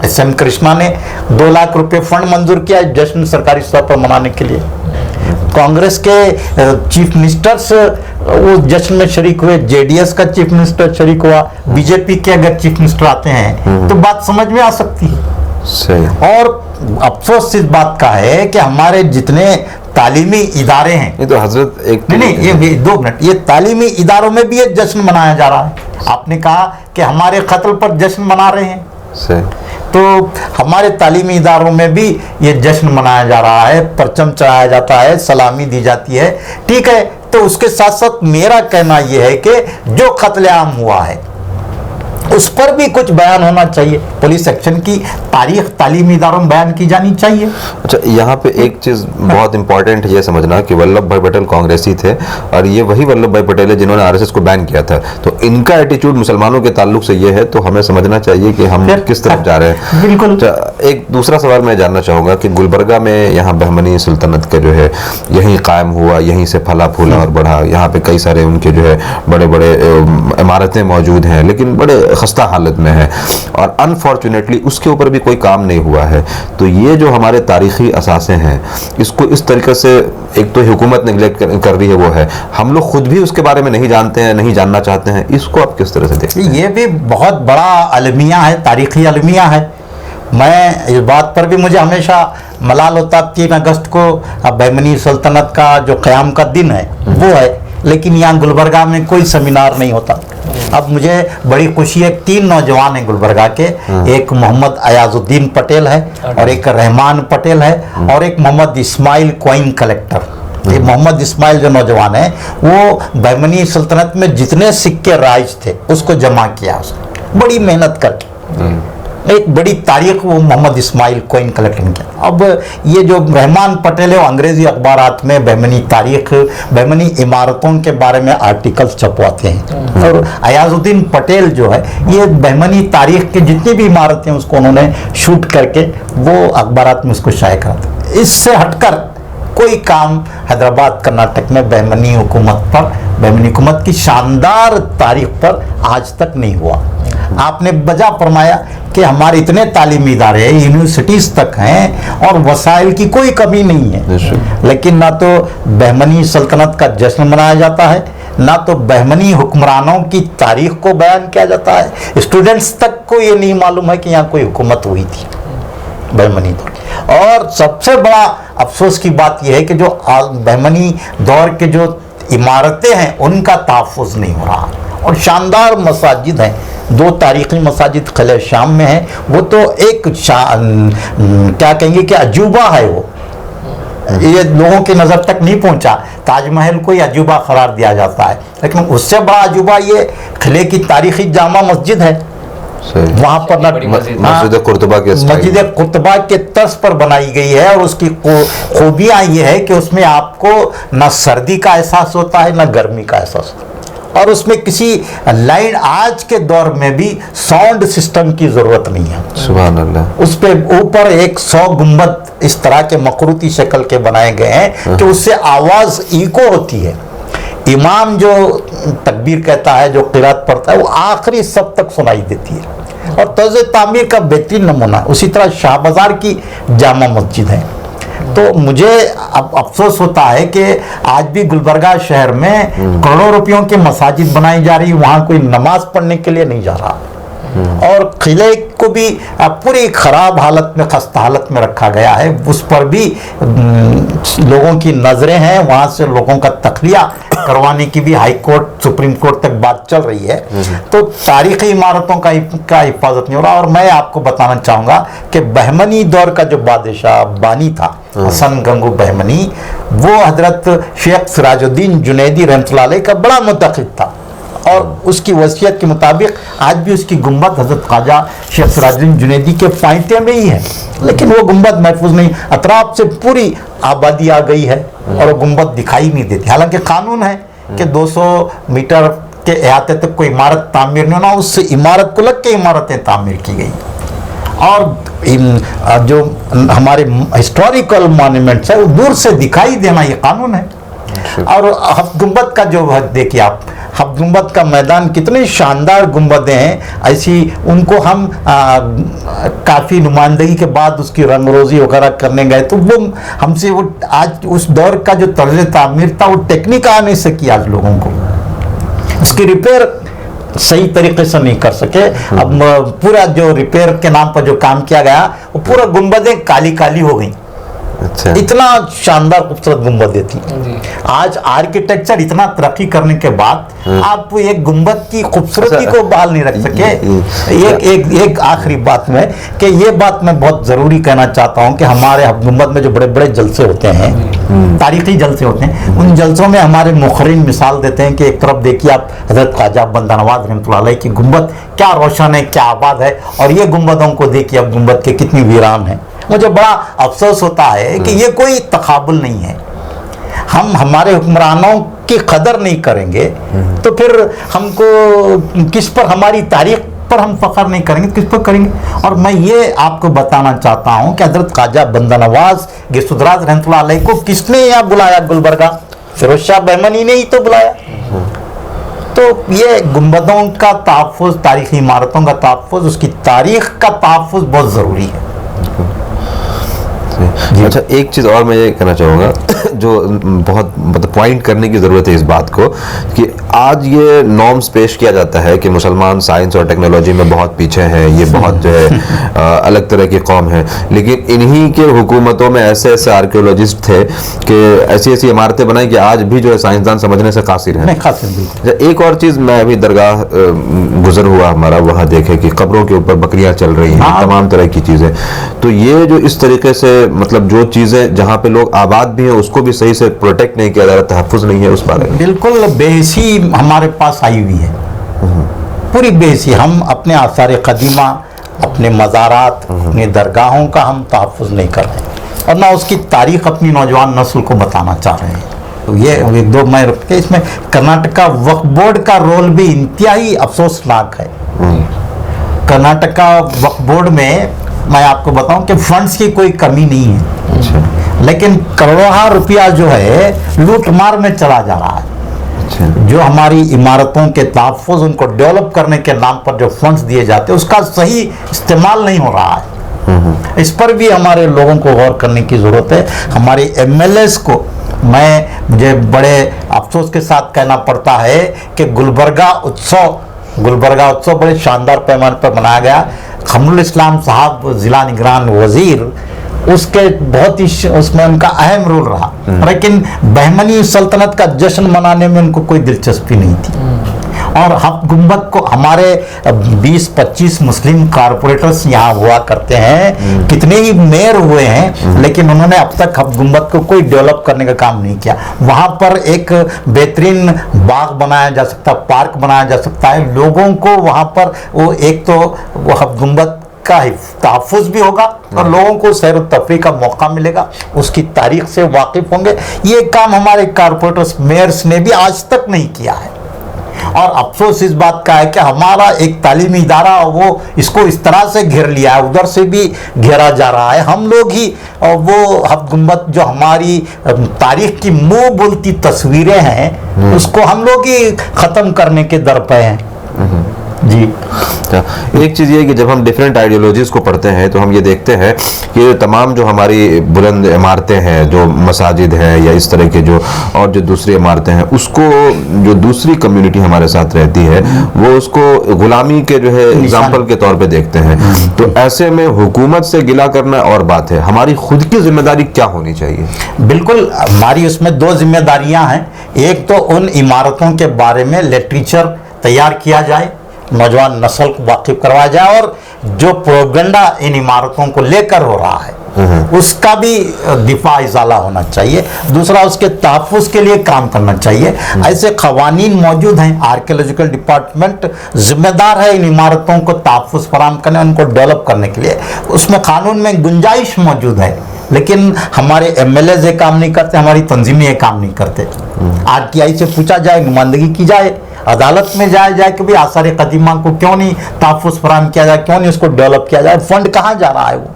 SM कृष्णा ने 2 लाख रुपए फंड मंजूर किया जश्न सरकारी स्तर पर मनाने के लिए। कांग्रेस के चीफ मिनिस्टर्स वो जश्न में शरीक हुए, JDS का चीफ मिनिस्टर शरीक हुआ, बीजेपी के अगर चीफ मिनिस्टर आते हैं तो बात समझ में आ सकती है। सही। और अफसोस इस बात का है कि हमारे जितने तालीमी इदारे हैं, ये तो हजरत एक नहीं ये 2 मिनट, ये तालीमी इदारों में भी ये जश्न मनाया जा रहा है। आपने कहा कि हमारे कत्ल पर जश्न मना रहे हैं, सही, तो हमारे तालीमी इदारों में भी ये जश्न मनाया जा रहा है, परचम चढ़ाया जाता है, सलामी दी जाती है। ठीक है, تو اس کے ساتھ ساتھ میرا کہنا یہ ہے کہ جو قتل عام ہوا ہے اس پر بھی کچھ بیان ہونا چاہیے. پولیس ایکشن کی تاریخ تعلیمی اداروں میں بیان کی جانی چاہیے. اچھا, یہاں پہ ایک چیز بہت امپورٹنٹ یہ سمجھنا کہ ولبھ بھائی پٹیل کانگریسی تھے اور یہ وہی ولبھ بھائی پٹیل ہے جنہوں نے آر ایس ایس کو بین کیا تھا, تو ان کا ایٹیچیوڈ مسلمانوں کے تعلق سے یہ ہے, تو ہمیں سمجھنا چاہیے کہ ہم کس طرف جا رہے ہیں. بالکل. ایک دوسرا سوال میں جاننا چاہوں گا کہ گلبرگہ میں یہاں بہمنی سلطنت کا جو ہے یہیں قائم ہوا, یہیں سے پھلا پھولا اور بڑھا. یہاں پہ کئی سارے ان کے جو ہے بڑے بڑے عمارتیں موجود ہیں لیکن بڑے خستہ حالت میں ہے, اور انفارچونیٹلی اس کے اوپر بھی کوئی کام نہیں ہوا ہے. تو یہ جو ہمارے تاریخی اثاثے ہیں اس کو اس طریقے سے ایک تو حکومت نیگلیکٹ کر رہی ہے, وہ ہے ہم لوگ خود بھی اس کے بارے میں نہیں جانتے ہیں, نہیں جاننا چاہتے ہیں. اس کو آپ کس طرح سے دیکھتے ہیں؟ یہ بھی بہت بڑا المیہ ہے, تاریخی المیہ ہے. میں اس بات پر بھی مجھے ہمیشہ ملال ہوتا 3 اگست کو بہمنی سلطنت کا جو قیام کا دن ہے وہ ہے, لیکن یہاں گلبرگہ میں کوئی سیمینار نہیں ہوتا. اب مجھے بڑی خوشی ہے, 3 نوجوان ہیں گلبرگہ کے, ایک محمد ایاز الدین پٹیل ہے اور ایک رحمان پٹیل ہے اور ایک محمد اسماعیل کوئن کلیکٹر. یہ محمد اسماعیل جو نوجوان ہے وہ بہمنی سلطنت میں جتنے سکے رائج تھے اس کو جمع کیا, اس نے بڑی محنت کر کے ایک بڑی تاریخ وہ محمد اسماعیل کوئن کلیکٹر نے کیا. اب یہ جو رحمان پٹیل ہے وہ انگریزی اخبارات میں بہمنی تاریخ, بہمنی عمارتوں کے بارے میں آرٹیکلز چھپواتے ہیں, اور ایاز الدین پٹیل جو ہے یہ بہمنی تاریخ کے جتنی بھی عمارتیں اس کو انہوں نے شوٹ کر کے وہ اخبارات میں اس کو شائع کراتے ہیں. اس سے ہٹ کر کوئی کام حیدرآباد کرناٹک میں بہمنی حکومت پر, بہمنی حکومت کی شاندار تاریخ پر آج تک نہیں ہوا. آپ نے بجا فرمایا کہ ہمارے اتنے تعلیمی ادارے ہیں, یونیورسٹیز تک ہیں اور وسائل کی کوئی کمی نہیں ہے, لیکن نہ تو بہمنی سلطنت کا جشن منایا جاتا ہے, نہ تو بہمنی حکمرانوں کی تاریخ کو بیان کیا جاتا ہے. اسٹوڈنٹس تک کو یہ نہیں معلوم ہے کہ یہاں کوئی حکومت ہوئی تھی بہمنی دور. اور سب سے بڑا افسوس کی بات یہ ہے کہ جو بہمنی دور کے جو عمارتیں ہیں ان کا تحفظ نہیں ہو رہا. اور شاندار مساجد ہیں, 2 تاریخی مساجد قلعہ شام میں ہیں, وہ تو ایک کیا کہیں گے کہ عجوبہ ہے, وہ یہ لوگوں کی نظر تک نہیں پہنچا. تاج محل کو یہ عجوبہ قرار دیا جاتا ہے, لیکن اس سے بڑا عجوبہ یہ قلعے کی تاریخی جامع مسجد ہے. وہاں پر مسجد قرطبہ کے طرز پر بنائی گئی ہے, اور اس کی خوبیاں یہ ہے کہ اس میں آپ کو نہ سردی کا احساس ہوتا ہے نہ گرمی کا احساس ہوتا ہے, اور اس میں کسی لائن, آج کے دور میں بھی ساؤنڈ سسٹم کی ضرورت نہیں ہے. سبحان اللہ. اس پہ اوپر 100 گنبد اس طرح کے مخروطی شکل کے بنائے گئے ہیں کہ اس سے آواز ایکو ہوتی ہے. امام جو تکبیر کہتا ہے, جو قرات پڑھتا ہے, وہ آخری سب تک سنائی دیتی ہے, اور طرز تعمیر کا بہترین نمونہ. اسی طرح شاہ بازار کی جامع مسجد ہے. تو مجھے اب افسوس ہوتا ہے کہ آج بھی گلبرگہ شہر میں کروڑوں روپیوں کی مساجد بنائی جا رہی, وہاں کوئی نماز پڑھنے کے لیے نہیں جا رہا, اور قلعے کو بھی پوری خراب حالت میں, خستہ حالت میں رکھا گیا ہے. اس پر بھی لوگوں کی نظریں ہیں, وہاں سے لوگوں کا تخلیہ کروانے کی بھی ہائی کورٹ, سپریم کورٹ تک بات چل رہی ہے. تو تاریخی عمارتوں کا حفاظت نہیں ہو رہا. اور میں آپ کو بتانا چاہوں گا کہ بہمنی دور کا جو بادشاہ بانی تھا حسن گنگو بہمنی, وہ حضرت شیخ سراج الدین جنیدی رحمۃ اللہ علیہ کا بڑا منتخب تھا, اور اس کی وصیت کے مطابق آج بھی اس کی گنبد حضرت خواجہ شیخ سراج الدین جنیدی کے پائنتے میں ہی ہے, لیکن وہ گنبد محفوظ نہیں. اطراف سے پوری آبادی آ گئی ہے اور وہ گنبد دکھائی نہیں دیتی. حالانکہ قانون ہے کہ 200 میٹر کے احاطے تک کوئی عمارت تعمیر نہیں ہونا, اس عمارت کو لگ کے عمارتیں تعمیر کی گئی. اور جو ہمارے ہسٹوریکل مانیومنٹس ہیں وہ دور سے دکھائی دینا یہ قانون ہے. اور ہفت گنبد کا جو دیکھیے آپ, ہفت گنبد کا میدان, کتنے شاندار گنبدیں ہیں ایسی, ان کو ہم کافی نمائندگی کے بعد اس کی رنگ روزی وغیرہ کرنے گئے تو وہ ہم سے, وہ آج اس دور کا جو طرز تعمیر تھا وہ ٹیکنیک آنے سے کیا آج لوگوں کو, اس کی ریپیئر صحیح طریقے سے نہیں کر سکے. اب پورا جو ریپیئر کے نام پر جو کام کیا گیا وہ پورا گنبدیں کالی کالی ہو گئیں, अच्छा। इतना शानदार खूबसूरत गुंबदें थी। आज आर्किटेक्चर इतना तरक्की करने के बाद आप एक गुंबद की खूबसूरती को बहाल नहीं रख सके। एक आखिरी बात में कि ये बात मैं बहुत जरूरी कहना चाहता हूँ कि हमारे गुंबद में जो बड़े बड़े जलसे होते हैं, तारीखी जलसे होते हैं, उन जलसों में हमारे मुखरिन मिसाल देते हैं कि एक तरफ देखिए आप हजरत ख्वाजा बंदा नवाज रहमतुल्लाह अलैह की गुंबद क्या रोशन है, क्या आबाद है, और ये गुंबदों को देखिए अब गुंबद के कितनी वीरान है। मुझे बड़ा अफसोस होता है कि ये कोई तकाबुल नहीं है। हम हमारे हुक्मरानों की कदर नहीं करेंगे तो फिर हमको किस पर, हमारी तारीख पर हम फख्र नहीं करेंगे, किस पर करेंगे। और मैं ये आपको बताना चाहता हूँ कि हजरत ख्वाजा बंदा नवाज गियासुद्दीन रहमतुल्लाह अलैह को किसने यहाँ बुलाया? गुलबर्गा फिरोज शाह बहमनी ने ही तो बुलाया। तो ये गुंबदों का तहफ़्फ़ुज़, तारीख़ी इमारतों का तहफ़्फ़ुज़, उसकी तारीख़ का तहफ़्फ़ुज़ बहुत ज़रूरी है। अच्छा, एक चीज़ और मैं ये कहना चाहूँगा जो बहुत मतलब पॉइंट करने की ज़रूरत है इस बात को कि आज ये नॉर्म्स पेश किया जाता है कि मुसलमान साइंस और टेक्नोलॉजी में बहुत पीछे हैं, ये बहुत जो है अलग तरह की कौम है, लेकिन इन्हीं के हुकूमतों में ऐसे ऐसे आर्कियोलॉजिस्ट थे कि ऐसी ऐसी इमारतें बनाई कि आज भी जो है साइंसदान समझने से कासिर हैं। एक और चीज़, मैं अभी दरगाह गुजर हुआ हमारा, वहाँ देखे कि कब्रों के ऊपर बकरियाँ चल रही हैं, तमाम तरह की चीज़ें। तो ये जो इस तरीके से मतलब जो चीज़ें जहाँ पे लोग आबाद भी हैं उसको भी सही से प्रोटेक्ट नहीं किया जा रहा, तहफ़्फ़ुज़ नहीं है उस बारे में। बिल्कुल बेहिसी हमारे पास आई हुई है, पूरी बेहिसी। हम अपने आसार क़दीमा, अपने मज़ारात, अपनी दरगाहों का हम तहफ़्फ़ुज़ नहीं कर रहे और ना उसकी तारीख़ अपनी नौजवान नस्ल को बताना चाह रहे हैं। तो ये एक दो मैं रख के इसमें कर्नाटका वक्फ बोर्ड का रोल भी इंतहाई अफसोसनाक है। कर्नाटका वक्फ बोर्ड में मैं आपको बताऊं कि फंड्स की कोई कमी नहीं है। अच्छा। लेकिन करोड़ों रुपया जो है लूट मार में चला जा रहा है। अच्छा। जो हमारी इमारतों के तहफ़्फ़ुज़, उनको डेवलप करने के नाम पर जो फंड्स दिए जाते हैं उसका सही इस्तेमाल नहीं हो रहा है। इस पर भी हमारे लोगों को गौर करने की ज़रूरत है। हमारे MLAs को मुझे बड़े अफसोस के साथ कहना पड़ता है कि गुलबर्गा उत्सव बड़े शानदार पैमाने पर मनाया गया। खमरुल इस्लाम साहब ज़िला निगरान वज़ीर, उसके बहुत ही उसमें उनका अहम रोल रहा, लेकिन बहमनी सल्तनत का जश्न मनाने में उनको कोई दिलचस्पी नहीं थी। और हब गुंबद को हमारे 20-25 मुस्लिम कारपोरेटर्स यहाँ हुआ करते हैं, कितने ही मेयर हुए हैं, लेकिन उन्होंने अब तक हब गुंबद को कोई डेवलप करने का काम नहीं किया। वहाँ पर एक बेहतरीन बाग बनाया जा सकता, पार्क बनाया जा सकता है। लोगों को वहाँ पर वो एक तो वो हब गुंबद का तहफ़्फ़ुज़ भी होगा और लोगों को सैर व तफरीह का मौका मिलेगा, उसकी तारीख से वाकिफ़ होंगे। ये काम हमारे कारपोरेटर्स, मेयर्स ने भी आज तक नहीं किया है। और अफसोस इस बात का है कि हमारा एक तालीमी इदारा वो इसको इस तरह से घेर लिया है, उधर से भी घेरा जा रहा है। हम लोग ही वो हब गुंबद जो हमारी तारीख की मुँह बोलती तस्वीरें हैं उसको हम लोग ही ख़त्म करने के दर पे हैं। जी। एक चीज़ ये है कि जब हम डिफरेंट आइडियोलॉजीज़ को पढ़ते हैं तो हम ये देखते हैं कि तमाम जो हमारी बुलंद इमारतें हैं, जो मसाजिद हैं या इस तरह के जो और जो दूसरी इमारतें हैं, उसको जो दूसरी कम्युनिटी हमारे साथ रहती है वो उसको गुलामी के जो है एग्जाम्पल के तौर पे देखते हैं। तो ऐसे में हुकूमत से गिला करना और बात है, हमारी खुद की जिम्मेदारी क्या होनी चाहिए? बिल्कुल, हमारी उसमें दो जिम्मेदारियाँ हैं। एक तो उन इमारतों के बारे में लिटरेचर तैयार किया जाए, नौजवान नस्ल को वाकिफ करवाया जाए, और जो प्रोपेगेंडा इन इमारतों को लेकर हो रहा है उसका भी दिफा इजाला होना चाहिए। दूसरा, उसके तहफ़्फ़ुज़ के लिए काम करना चाहिए। ऐसे क़वानीन मौजूद हैं, आर्कियोलॉजिकल डिपार्टमेंट जिम्मेदार है इन इमारतों को तहफ़्फ़ुज़ फराहम करने, उनको डेवलप करने के लिए। उसमें कानून में गुंजाइश मौजूद है, लेकिन हमारे MLAs ये काम नहीं करते, हमारी तंजीमें ये काम नहीं करते। RTI से पूछा जाए, नुमाइंदगी की जाए, अदालत में जाया जाए कि भाई आसार क़दीमा को क्यों नहीं तहफ़्फ़ुज़ फराहम किया जाए, क्यों नहीं उसको डेवलप किया जाए, फंड कहाँ जा रहा है वो।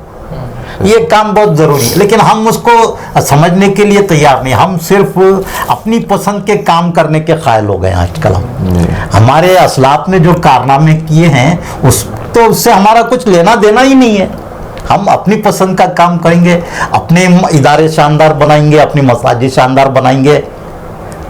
ये काम बहुत ज़रूरी है, लेकिन हम उसको समझने के लिए तैयार नहीं। हम सिर्फ अपनी पसंद के काम करने के क़ायल हो गए हैं आजकल। हमारे असलाफ ने जो कारनामे किए हैं उससे हमारा कुछ लेना देना ही नहीं है। हम अपनी पसंद का काम करेंगे, अपने इदारे शानदार बनाएंगे, अपनी मसाजिद शानदार बनाएंगे।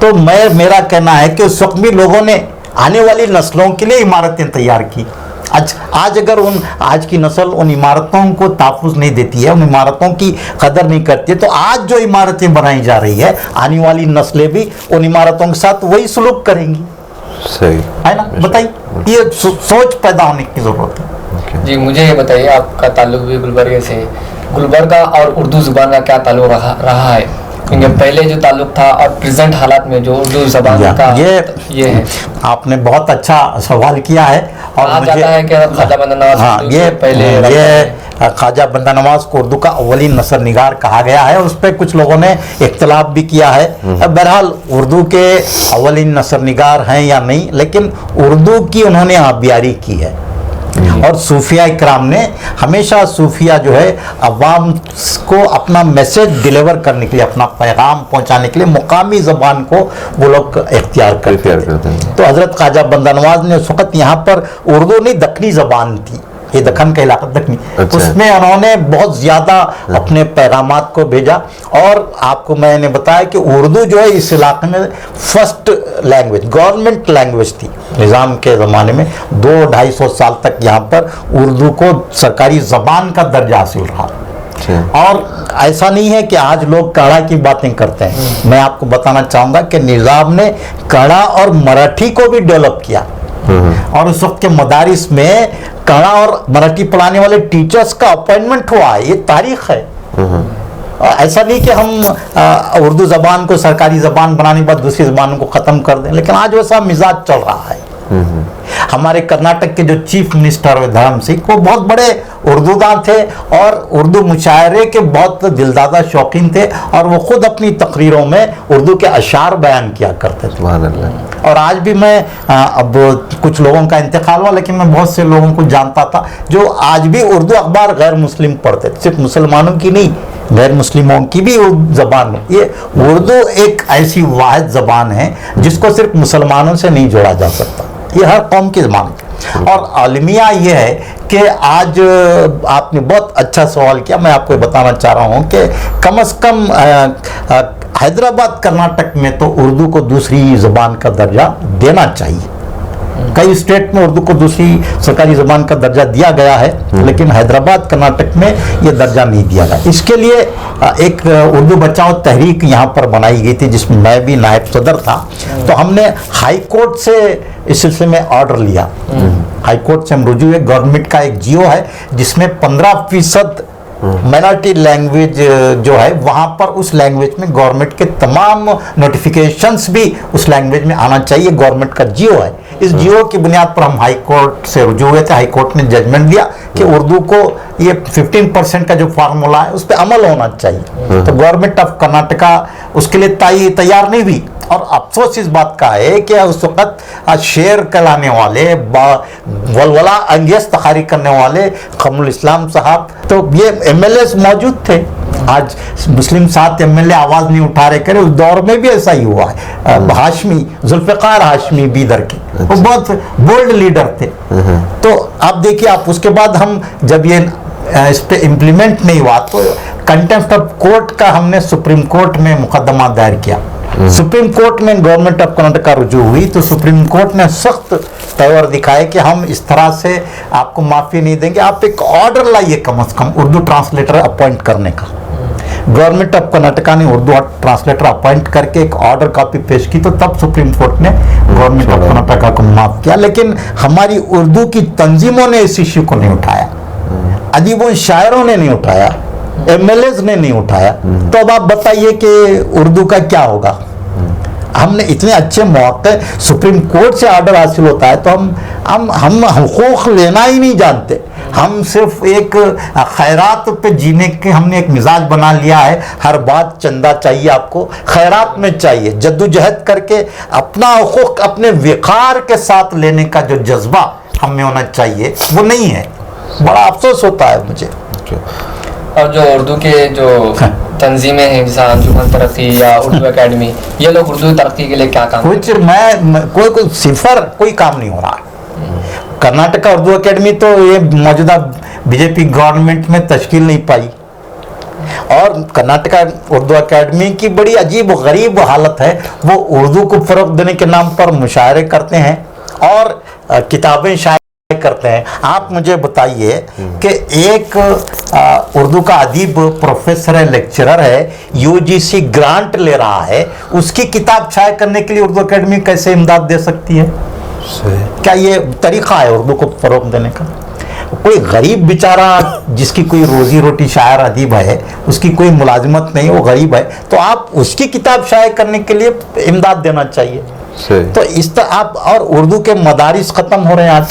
तो मेरा कहना है कि उस वक्त भी लोगों ने आने वाली नस्लों के लिए इमारतें तैयार की, आज अगर आज की नस्ल उन इमारतों को तहफ़्फ़ुज़ नहीं देती है, उन इमारतों की कदर नहीं करती है, तो आज जो इमारतें बनाई जा रही है आने वाली नस्लें भी उन इमारतों के साथ वही सलूक करेंगी। सही है ना? बताइए, ये सोच पैदा होने की ज़रूरत है। जी मुझे ये बताइए, आपका ताल्लुक भी गुलबर्गे से, गुलबर्गा और उर्दू ज़ुबान का क्या ताल्लुक रहा है? क्योंकि पहले जो ताल्लुक था और प्रेजेंट हालात में जो उर्दू ज़बान का ये है। आपने बहुत अच्छा सवाल किया है। और मुझे जाता है कि ख्वाजा बंदा नवाज ये ख्वाजा बंदा नवाज को उर्दू का अव्वलीन नसर निगार कहा गया है। उस पर कुछ लोगों ने इख्तलाफ भी किया है। बहरहाल उर्दू के अव्वलीन नसर निगार हैं या नहीं, लेकिन उर्दू की उन्होंने आबियारी की है। और सूफिया इकराम ने हमेशा सूफिया जो है अवाम को अपना मैसेज डिलीवर करने के लिए, अपना पैगाम पहुंचाने के लिए मुकामी ज़बान को वो लोग इख्तियार करते हैं। तो हज़रत ख्वाजा बंदा नवाज ने उस वक़्त यहाँ पर उर्दू नहीं दक्कनी ज़बान थी, ये दक्कन का इलाका दक्कनी, उसमें उन्होंने बहुत ज़्यादा अपने पैगामात को भेजा। और आपको मैंने बताया कि उर्दू जो है इस इलाके में फर्स्ट लैंग्वेज, गवर्नमेंट लैंग्वेज थी निज़ाम के ज़माने में। 200-250 साल तक यहाँ पर उर्दू को सरकारी ज़बान का दर्जा हासिल रहा। और ऐसा नहीं है कि आज लोग कड़ा की बातें करते हैं। मैं आपको बताना चाहूँगा कि निज़ाम ने कड़ा और मराठी को भी डेवलप किया। और उस वक्त के मदारिस में कड़ा और मराठी पढ़ाने वाले टीचर्स का अपॉइंटमेंट हुआ है, ये तारीख है। ऐसा नहीं कि हम उर्दू ज़बान को सरकारी ज़बान बनाने के बाद दूसरी ज़बानों को ख़त्म कर दें, लेकिन आज वैसा मिजाज चल रहा है। हमारे कर्नाटक के जो चीफ मिनिस्टर धर्म सिंह वो बहुत बड़े उर्दूदान थे और उर्दू मुशायरे के बहुत दिलदादा शौकीन थे, और वो खुद अपनी तकरीरों में उर्दू के अशार बयान किया करते थे। और आज भी मैं अब कुछ लोगों का इंतकाल हुआ, लेकिन मैं बहुत से लोगों को जानता था जो आज भी उर्दू अखबार गैर मुस्लिम पढ़ते थे, सिर्फ मुसलमानों की नहीं, गैर मुस्लिमों की भी ज़बान है। ये उर्दू एक ऐसी वाहिद ज़बान है जिसको सिर्फ मुसलमानों से नहीं जोड़ा जा सकता, ये हर कौम की ज़बान है। और आलमिया ये है कि आज आपने बहुत अच्छा सवाल किया, मैं आपको बताना चाह रहा हूँ कि कम से कम हैदराबाद कर्नाटक में तो उर्दू को दूसरी ज़बान का दर्जा देना चाहिए। कई स्टेट में उर्दू को दूसरी सरकारी ज़बान का दर्जा दिया गया है, लेकिन हैदराबाद कर्नाटक में ये दर्जा नहीं दिया गया। इसके लिए एक उर्दू बचाओ तहरीक यहाँ पर बनाई गई थी, जिसमें मैं भी नायब सदर था। तो हमने हाई कोर्ट से इस सिलसिले में ऑर्डर लिया। हाई कोर्ट से हम रुजू हुए। गवर्नमेंट का एक जियो है जिसमें 15% माइनॉरिटी लैंग्वेज जो है वहाँ पर उस लैंग्वेज में गवर्नमेंट के तमाम नोटिफिकेशंस भी उस लैंग्वेज में आना चाहिए। गवर्नमेंट का जियो है। इस जियो की बुनियाद पर हम हाई कोर्ट से रुजू हुए थे। हाई कोर्ट ने जजमेंट दिया कि उर्दू को ये 15% का जो फार्मूला है उस पर अमल होना चाहिए। तो गवर्नमेंट ऑफ कर्नाटका उसके लिए तैयार नहीं हुई। और अफसोस इस बात का है कि उस वक़्त शेर कहलाने वाले, वलवला अंगेज़ तकारी करने वाले कमरुल इस्लाम साहब, तो ये MLAs मौजूद थे। आज मुस्लिम 7 MLA आवाज़ नहीं उठा रहे करे, उस दौर में भी ऐसा ही हुआ है। हाशमी, जुल्फ़िकार हाशमी बीदर के, वो बहुत बोल्ड लीडर थे। तो आप देखिए, आप उसके बाद हम जब ये इस पर इम्प्लीमेंट नहीं हुआ तो कंटेम्प्ट ऑफ कोर्ट का हमने सुप्रीम कोर्ट में मुकदमा दायर किया। सुप्रीम कोर्ट में गवर्नमेंट ऑफ कर्नाटक रुजू हुई तो सुप्रीम कोर्ट ने सख्त तेवर दिखाए कि हम इस तरह से आपको माफ़ी नहीं देंगे, आप एक ऑर्डर लाइए कम से कम उर्दू ट्रांसलेटर अपॉइंट करने का। गवर्नमेंट ऑफ कर्नाटका ने उर्दू ट्रांसलेटर अपॉइंट करके एक ऑर्डर कॉपी पेश की, तो तब सुप्रीम कोर्ट ने गवर्नमेंट ऑफ कर्नाटका को माफ़ किया। लेकिन हमारी उर्दू की तंजीमों ने इस इश्यू को नहीं उठाया, अदीबों शायरों ने नहीं उठाया, MLAs ने नहीं उठाया। तो अब आप बताइए कि उर्दू का क्या होगा। हमने इतने अच्छे मौके, सुप्रीम कोर्ट से ऑर्डर हासिल होता है तो हम हुकूक लेना ही नहीं जानते। हम सिर्फ एक खैरात पे जीने के हमने एक मिजाज बना लिया है। हर बात चंदा चाहिए, आपको खैरात में चाहिए। जद्दोजहद करके अपना हुकूक अपने विकार के साथ लेने का जो जज्बा हमें होना चाहिए वो नहीं है। बड़ा अफसोस होता है मुझे। और जो उर्दू के जो तंजीमें हैं जैसा अंजुमन तरक्की या उर्दू एकेडमी, ये लोग उर्दू तरक्की के लिए क्या काम कुछ कोई सिफर कोई काम नहीं हो रहा। कर्नाटका उर्दू एकेडमी तो ये मौजूदा बीजेपी गवर्नमेंट में तश्कील नहीं पाई, और कर्नाटका उर्दू एकेडमी की बड़ी अजीब गरीब हालत है। वो उर्दू को फ़रोग़ देने के नाम पर मुशायरे करते हैं और किताबें शायद करते हैं। आप मुझे बताइए कि एक उर्दू का अदीब प्रोफेसर है, लेक्चरर है, यूजीसी ग्रांट ले रहा है, उसकी किताब शाये करने के लिए उर्दू अकेडमी कैसे इमदाद दे सकती है? क्या ये तरीका है उर्दू को फरोग देने का? कोई गरीब बेचारा जिसकी कोई रोजी रोटी शायर अदीब है, उसकी कोई मुलाजिमत नहीं, वो गरीब है, तो आप उसकी किताब शाये करने के लिए इमदाद देना चाहिए। तो इस तरह आप, और उर्दू के मदारिस ख़त्म हो रहे हैं आज,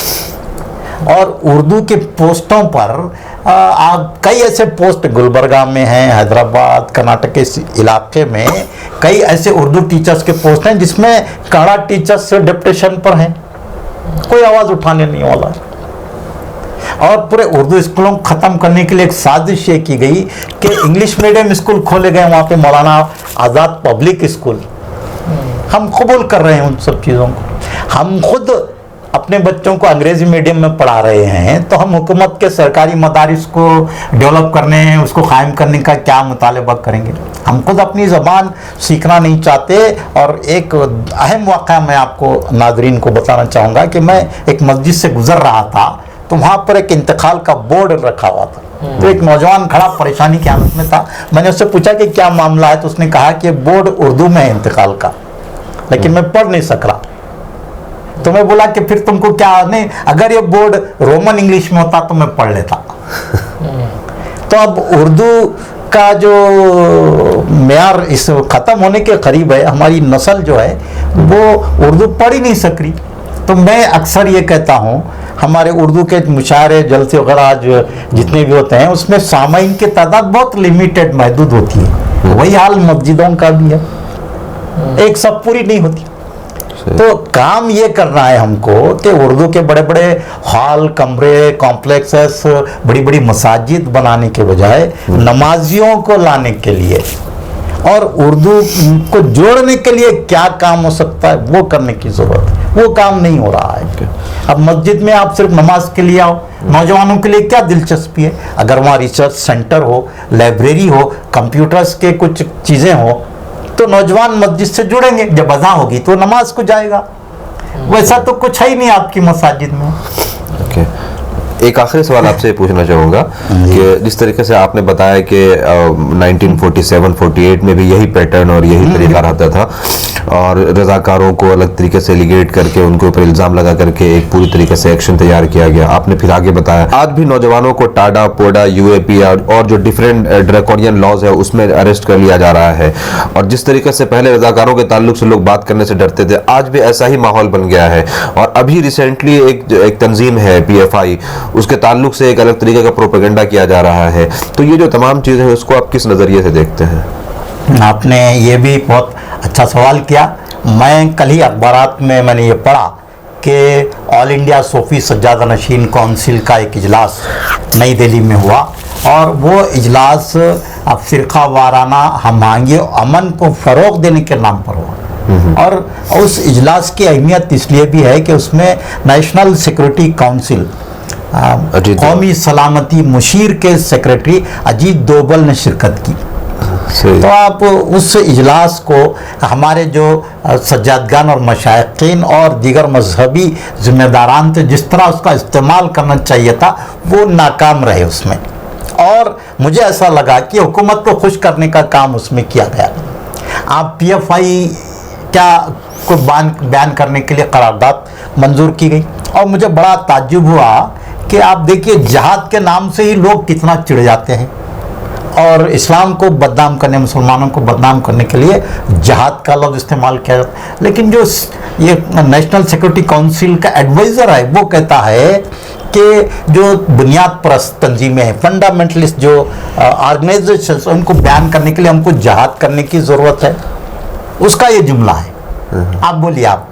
और उर्दू के पोस्टों पर आप कई ऐसे पोस्ट गुलबर्गा में हैं, हैदराबाद, कर्नाटक के इलाके में कई ऐसे उर्दू टीचर्स के पोस्ट हैं जिसमें कन्नड़ा टीचर्स डिप्टेशन पर हैं, कोई आवाज़ उठाने नहीं वाला। और पूरे उर्दू स्कूलों को ख़त्म करने के लिए एक साजिश ये की गई कि इंग्लिश मीडियम स्कूल खोले गए वहाँ पे, मौलाना आज़ाद पब्लिक स्कूल। हम कबूल कर रहे हैं उन सब चीज़ों को। हम खुद अपने बच्चों को अंग्रेज़ी मीडियम में पढ़ा रहे हैं, तो हम हुकूमत के सरकारी मदारिस को डेवलप करने, उसको कायम करने का क्या मुतालबा करेंगे? हम खुद अपनी ज़बान सीखना नहीं चाहते। और एक अहम वाक़या मैं आपको नाज़रीन को बताना चाहूँगा कि मैं एक मस्जिद से गुज़र रहा था, तो वहाँ पर एक इंतकाल का बोर्ड रखा हुआ था। तो एक नौजवान खड़ा परेशानी की हालत में था। मैंने उससे पूछा कि क्या मामला है, तो उसने कहा कि बोर्ड उर्दू में है इंतकाल का, लेकिन मैं पढ़ नहीं सक रहा। तो मैं बोला कि फिर तुमको क्या, नहीं अगर ये बोर्ड रोमन इंग्लिश में होता तो मैं पढ़ लेता। तो अब उर्दू का जो मेयार इस ख़त्म होने के करीब है, हमारी नस्ल जो है वो उर्दू पढ़ ही नहीं सक रही। तो मैं अक्सर ये कहता हूँ, हमारे उर्दू के मुशायरे जलसे वगैरह आज जितने भी होते हैं उसमें सामाइन की तादाद बहुत लिमिटेड महदूद होती है। वही हाल मस्जिदों का भी है, एक सब पूरी नहीं होती। तो काम ये करना है हमको कि उर्दू के बड़े बड़े हॉल, कमरे, कॉम्प्लेक्सेस, बड़ी बड़ी मसाजिद बनाने के बजाय नमाजियों को लाने के लिए और उर्दू को जोड़ने के लिए क्या काम हो सकता है वो करने की ज़रूरत है। वो काम नहीं हो रहा है। अब मस्जिद में आप सिर्फ नमाज के लिए आओ, नौजवानों के लिए क्या दिलचस्पी है? अगर वहाँ रिसर्च सेंटर हो, लाइब्रेरी हो, कंप्यूटर्स के कुछ चीज़ें हो, तो नौजवान मस्जिद से जुड़ेंगे। जब अज़ां होगी तो नमाज को जाएगा। वैसा तो कुछ है ही नहीं आपकी मसाजिद में। एक आखिरी सवाल आपसे पूछना चाहूँगा कि जिस तरीके से आपने बताया कि 1947-48 में भी यही पैटर्न और यही तरीका रहता था और रज़ाकारों को अलग तरीके से एलिगेट करके उनके ऊपर इल्ज़ाम लगा करके एक पूरी तरीके से एक्शन तैयार किया गया। आपने फिर आगे बताया आज भी नौजवानों को टाडा, पोडा, यूएपी और जो डिफरेंट ड्रैकोनियन लॉज है उसमें अरेस्ट कर लिया जा रहा है। और जिस तरीके से पहले रज़ाकारों के ताल्लुक से लोग बात करने से डरते थे, आज भी ऐसा ही माहौल बन गया है। और अभी रिसेंटली एक तंजीम है PFI, उसके ताल्लुक से एक अलग तरीके का प्रोपेगेंडा किया जा रहा है। तो ये जो तमाम चीज़ें हैं उसको आप किस नज़रिए से देखते हैं? आपने ये भी बहुत अच्छा सवाल किया। मैं कल ही अखबारात में मैंने ये पढ़ा कि ऑल इंडिया सूफी सज्जादा नशीन काउंसिल का एक इजलास नई दिल्ली में हुआ और वो इजलास फ़िरका वाराना हमआहंगी अमन को फ़रोग़ देने के नाम पर हुआ। और उस इजलास की अहमियत इसलिए भी है कि उसमें नेशनल सिक्योरिटी काउंसिल, कौमी सलामती मुशीर के सेक्रेटरी अजीत डोभाल ने शिरकत की। तो आप उस इजलास को हमारे जो सज्जादगान और मशाइखीन और दीगर मजहबी ज़िम्मेदारान थे, जिस तरह उसका इस्तेमाल करना चाहिए था वो नाकाम रहे उसमें। और मुझे ऐसा लगा कि हुकूमत को खुश करने का काम उसमें किया गया। आप PFI क्या को बयान करने के लिए करारदाद मंजूर की गई और मुझे बड़ा ताज्जुब हुआ कि आप देखिए जिहाद के नाम से ही लोग कितना चिढ़ जाते हैं और इस्लाम को बदनाम करने, मुसलमानों को बदनाम करने के लिए जिहाद का लफ्ज़ इस्तेमाल किया जाता है। लेकिन जो ये नेशनल सिक्योरिटी काउंसिल का एडवाइज़र है वो कहता है कि जो बुनियाद परस्त तंजीमें हैं, फंडामेंटलिस्ट जो ऑर्गेनाइजेशन, उनको बयान करने के लिए हमको जिहाद करने की ज़रूरत है। उसका ये जुमला है। आप बोलिए आप।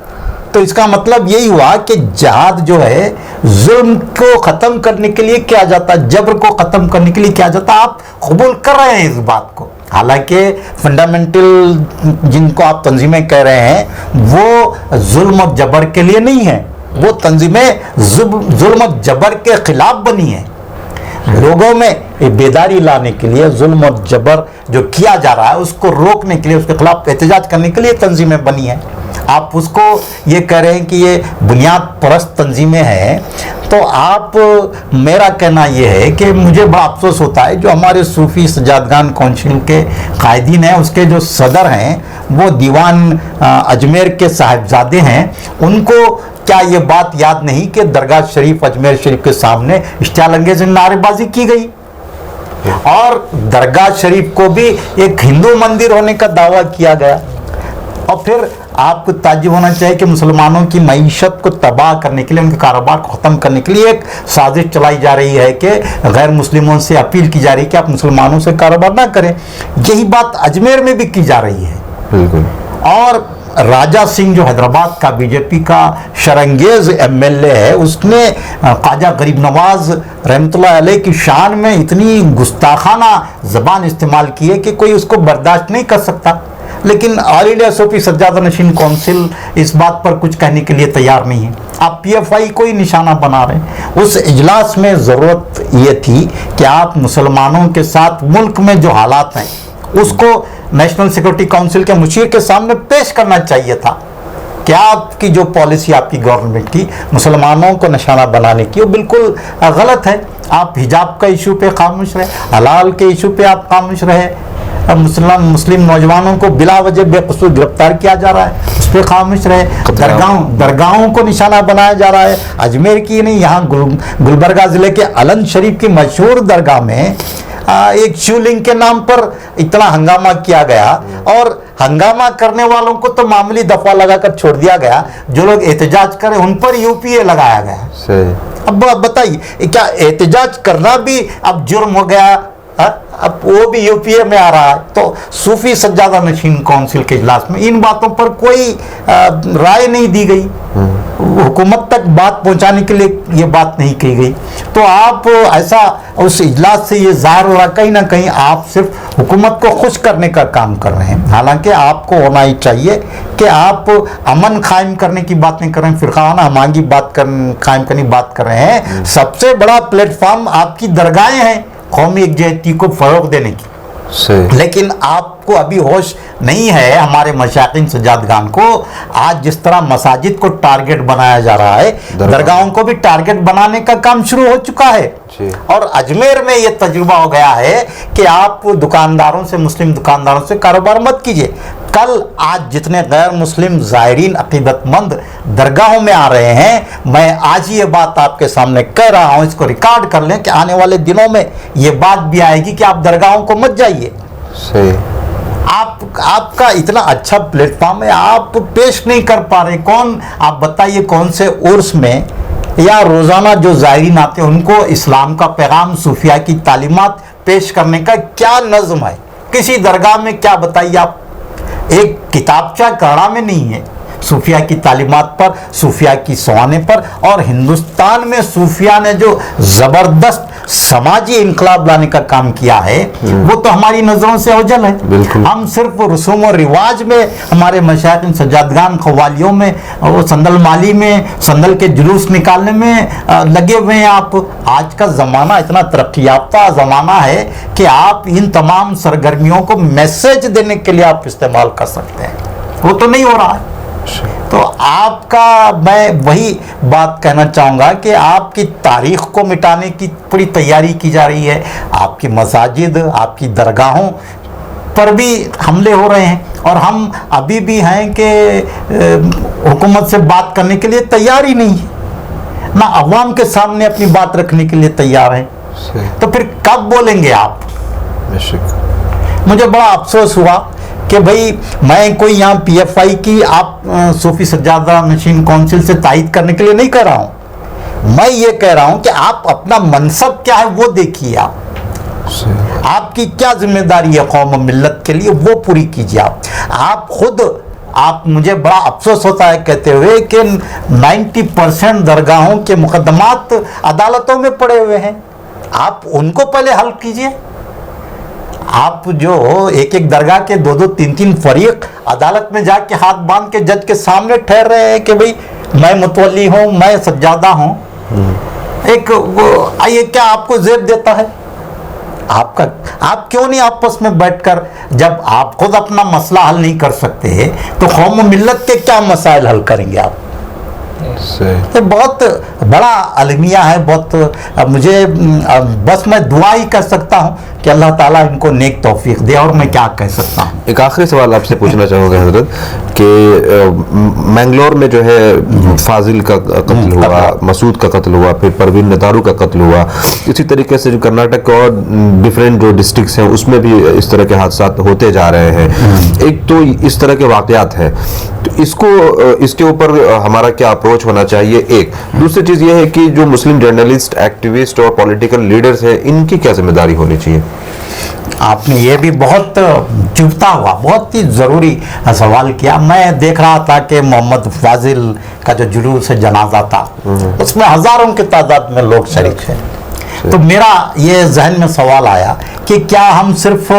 तो इसका मतलब यही हुआ कि जिहाद जो है जुल्म को ख़त्म करने के लिए किया जाता, जबर को ख़त्म करने के लिए किया जाता। आप कबूल कर रहे हैं इस बात को, हालांकि फंडामेंटल जिनको आप तंजीमें कह रहे हैं वो जुल्म और जबर के लिए नहीं है, वो तंजीमें जुल्म और जबर के खिलाफ बनी है। लोगों में बेदारी लाने के लिए, जुल्म और जबर जो किया जा रहा है उसको रोकने के लिए, उसके खिलाफ एहतजाज करने के लिए तंजीमें बनी है। आप उसको ये कह रहे हैं कि ये बुनियाद परस्त तंजीमें हैं, तो आप, मेरा कहना ये है कि मुझे बड़ा अफसोस होता है जो हमारे सूफी सजादगान काउंसिल के कायदीन हैं, उसके जो सदर हैं वो दीवान अजमेर के साहिबजादे हैं, उनको क्या ये बात याद नहीं कि दरगाह शरीफ अजमेर शरीफ के सामने इश्तियाल अंगेज नारेबाजी की गई और दरगाह शरीफ को भी एक हिंदू मंदिर होने का दावा किया गया। और फिर आपको ताज्जुब होना चाहिए कि मुसलमानों की मईशत को तबाह करने के लिए, उनके कारोबार को ख़त्म करने के लिए एक साजिश चलाई जा रही है कि गैर मुस्लिमों से अपील की जा रही है कि आप मुसलमानों से कारोबार ना करें। यही बात अजमेर में भी की जा रही है। बिल्कुल। और राजा सिंह जो हैदराबाद का बीजेपी का शरंगेज एमएलए है, उसने ख्वाजा गरीब नवाज रहमतुल्लाह अलैह की शान में इतनी गुस्ताखाना ज़बान इस्तेमाल की है कि कोई उसको बर्दाश्त नहीं कर सकता। लेकिन ऑल इंडिया सूफी सज्जादा नशीन काउंसिल इस बात पर कुछ कहने के लिए तैयार नहीं है। आप पीएफआई को ही निशाना बना रहे हैं। उस इजलास में ज़रूरत ये थी कि आप मुसलमानों के साथ मुल्क में जो हालात हैं उसको नेशनल सिक्योरिटी काउंसिल के मुशीर के सामने पेश करना चाहिए था। क्या आपकी जो पॉलिसी आपकी गवर्नमेंट की मुसलमानों को निशाना बनाने की वो बिल्कुल गलत है। आप हिजाब का इशू पे खामोश रहे, हलाल के इशू पे आप खामोश रहे, मुस्लिम नौजवानों को बिला वजह बेकसूर गिरफ्तार किया जा रहा है उस पर खामोश रहे, दरगाहों को निशाना बनाया जा रहा है। अजमेर की नहीं, यहाँ गुलबर्गा ज़िले के अलंद शरीफ की मशहूर दरगाह में एक शिवलिंग के नाम पर इतना हंगामा किया गया और हंगामा करने वालों को तो मामूली दफा लगाकर छोड़ दिया गया, जो लोग एहतजाज करें उन पर यूपीए लगाया गया। अब बताइए क्या एहतजाज करना भी अब जुर्म हो गया? अब वो भी यूपीए में आ रहा है। तो सूफी सज्जादा नशीन काउंसिल के इजलास में इन बातों पर कोई राय नहीं दी गई, हुकूमत तक बात पहुंचाने के लिए ये बात नहीं की गई। तो आप ऐसा उस इजलास से ये जाहिर हो रहा कहीं ना कहीं आप सिर्फ हुकूमत को खुश करने का काम कर रहे हैं। हालांकि आपको होना ही चाहिए कि आप अमन कायम करने की बात नहीं कर रहे हैं, फिरकाना हमारी कायम करने की बात कर रहे हैं। सबसे बड़ा प्लेटफॉर्म आपकी दरगाहें हैं कौमी एकजुहती को फरोग देने की। लेकिन आपको अभी होश नहीं है, हमारे मशाइखीन सज्जादगान को आज जिस तरह मसाजिद को टारगेट बनाया जा रहा है, दरगाहों को भी टारगेट बनाने का काम शुरू हो चुका है। और अजमेर में ये तजुर्बा हो गया है कि आप दुकानदारों से, मुस्लिम दुकानदारों से कारोबार मत कीजिए। कल आज जितने गैर मुस्लिम ज़ायरीन अकीदतमंद दरगाहों में आ रहे हैं, मैं आज ही ये बात आपके सामने कह रहा हूँ, इसको रिकॉर्ड कर लें कि आने वाले दिनों में ये बात भी आएगी कि आप दरगाहों को मत जाइए। आपका इतना अच्छा प्लेटफॉर्म है, आप पेश नहीं कर पा रहे। कौन, आप बताइए कौन से उर्स में या रोज़ाना जो ज़ायरीन आते हैं उनको इस्लाम का पैगाम, सूफिया की तालीमात पेश करने का क्या नज़्म है? किसी दरगाह में क्या बताइए आप? एक किताबचा कड़ा में नहीं है सूफिया की तालीमात पर, सूफिया की सवाने पर। और हिंदुस्तान में सूफिया ने जो ज़बरदस्त समाजी इनकलाब लाने का काम किया है वो तो हमारी नज़रों से ओझल है। हम सिर्फ रसूम और रिवाज में, हमारे मशाइखीन सज्जादगान खवालियों में, वो संदल माली में संदल के जुलूस निकालने में लगे हुए हैं। आप आज का ज़माना इतना तरक्की याफ्ता ज़माना है कि आप इन तमाम सरगर्मियों को मैसेज देने के लिए आप इस्तेमाल कर सकते हैं, वो तो नहीं हो रहा है। तो आपका, मैं वही बात कहना चाहूँगा कि आपकी तारीख को मिटाने की पूरी तैयारी की जा रही है। आपकी मसाजिद, आपकी दरगाहों पर भी हमले हो रहे हैं और हम अभी भी हैं कि हुकूमत से बात करने के लिए तैयार ही नहीं है, ना अवाम के सामने अपनी बात रखने के लिए तैयार है। तो फिर कब बोलेंगे आप? मुझे बड़ा अफसोस हुआ कि भाई मैं कोई यहाँ पीएफआई की आप सूफी सज्जादा नशीन काउंसिल से तायद करने के लिए नहीं कह रहा हूँ। मैं ये कह रहा हूँ कि आप अपना मनसब क्या है वो देखिए। आपकी क्या जिम्मेदारी है कौम मिल्लत के लिए, वो पूरी कीजिए। आप खुद, आप, मुझे बड़ा अफसोस होता है कहते हुए कि 90% दरगाहों के मुकदमात अदालतों में पड़े हुए हैं। आप उनको पहले हल कीजिए। आप जो एक एक दरगाह के 2-2, 3-3 फरीक अदालत में जाके हाथ बांध के जज के सामने ठहर रहे हैं कि भाई मैं मुतवल्ली हूँ, मैं सज्जादा हूँ। एक वो आइए, क्या आपको जेब देता है? آپ کیوں نہیں آپس میں بیٹھ کر، جب آپ خود اپنا مسئلہ حل نہیں کر سکتے تو قوم و ملت کے کیا مسائل حل کریں گے آپ؟ یہ بہت بڑا المیہ ہے. بہت مجھے بس میں دعا ہی کر سکتا ہوں کہ اللہ تعالیٰ ان کو نیک توفیق دے، اور میں کیا کہہ سکتا ہوں. ایک آخری سوال آپ سے پوچھنا چاہوں گا حضرت کہ مینگلور میں جو ہے فاضل کا قتل ہوا، مسعود کا قتل ہوا، پھر پروین نتارو کا قتل ہوا، اسی طریقے سے جو کرناٹک اور ڈفرینٹ جو ڈسٹرکٹس ہیں اس میں بھی اس طرح کے حادثات ہوتے جا رہے ہیں. ایک تو اس طرح کے واقعات ہیں، تو اس کے اوپر ہمارا کیا اپروچ ہونا چاہیے؟ ایک دوسری چیز یہ ہے کہ جو مسلم جرنلسٹ، ایکٹیوسٹ اور پولیٹیکل لیڈرز ہیں، ان کی کیا ذمہ داری ہونی چاہیے؟ آپ نے یہ بھی بہت چبھتا ہوا، بہت ہی ضروری سوال کیا. میں دیکھ رہا تھا کہ محمد فاضل کا جو جلوس جنازہ تھا اس میں ہزاروں کی تعداد میں لوگ شریک ہیں. تو میرا یہ ذہن میں سوال آیا کہ کیا ہم صرف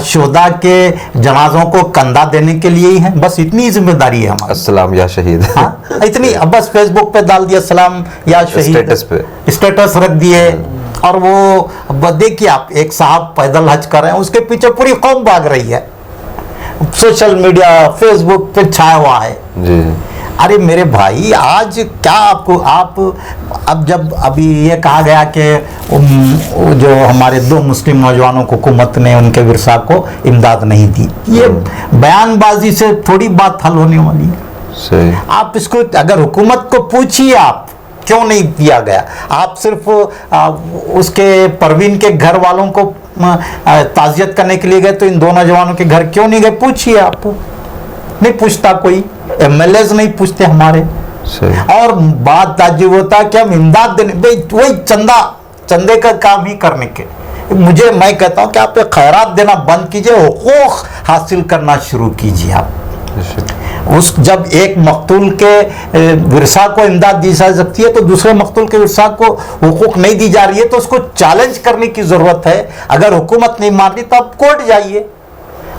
شہداء کے جنازوں کو کندھا دینے کے لیے ہی ہیں؟ بس اتنی ذمہ داری ہے ہماری؟ السلام یا شہید، اتنی بس فیس بک پہ ڈال دیا السلام یا شہید، اسٹیٹس رکھ دیے. اور وہ دیکھیے آپ، ایک صاحب پیدل حج کر رہے ہیں، اس کے پیچھے پوری قوم بھاگ رہی ہے، سوشل میڈیا فیس بک پہ چھایا ہوا ہے. جی ارے میرے بھائی، آج کیا آپ اب جب ابھی یہ کہا گیا کہ جو ہمارے 2 مسلم نوجوانوں کو حکومت نے ان کے ورثہ کو امداد نہیں دی، یہ بیان بازی سے تھوڑی بات حل ہونے والی ہے. آپ اس کو اگر حکومت کو پوچھیے آپ کیوں نہیں دیا گیا، آپ صرف اس کے پروین کے گھر والوں کو تعزیت کرنے کے لیے گئے تو ان 2 نوجوانوں کے گھر کیوں نہیں گئے؟ پوچھیے آپ. نہیں پوچھتا کوئی، ایم ایل ایز نہیں پوچھتے ہمارے. اور بات تعجب ہوتا ہے کہ ہم امداد دینے، وہی چندے کا کام ہی کرنے کے. میں کہتا ہوں کہ آپ خیرات دینا بند کیجئے، حقوق حاصل کرنا شروع کیجئے. آپ جب ایک مقتول کے ورثہ کو امداد دی جا سکتی ہے تو دوسرے مقتول کے ورثہ کو حقوق نہیں دی جا رہی ہے تو اس کو چیلنج کرنے کی ضرورت ہے. اگر حکومت نہیں مان رہی تو آپ کورٹ جائیے،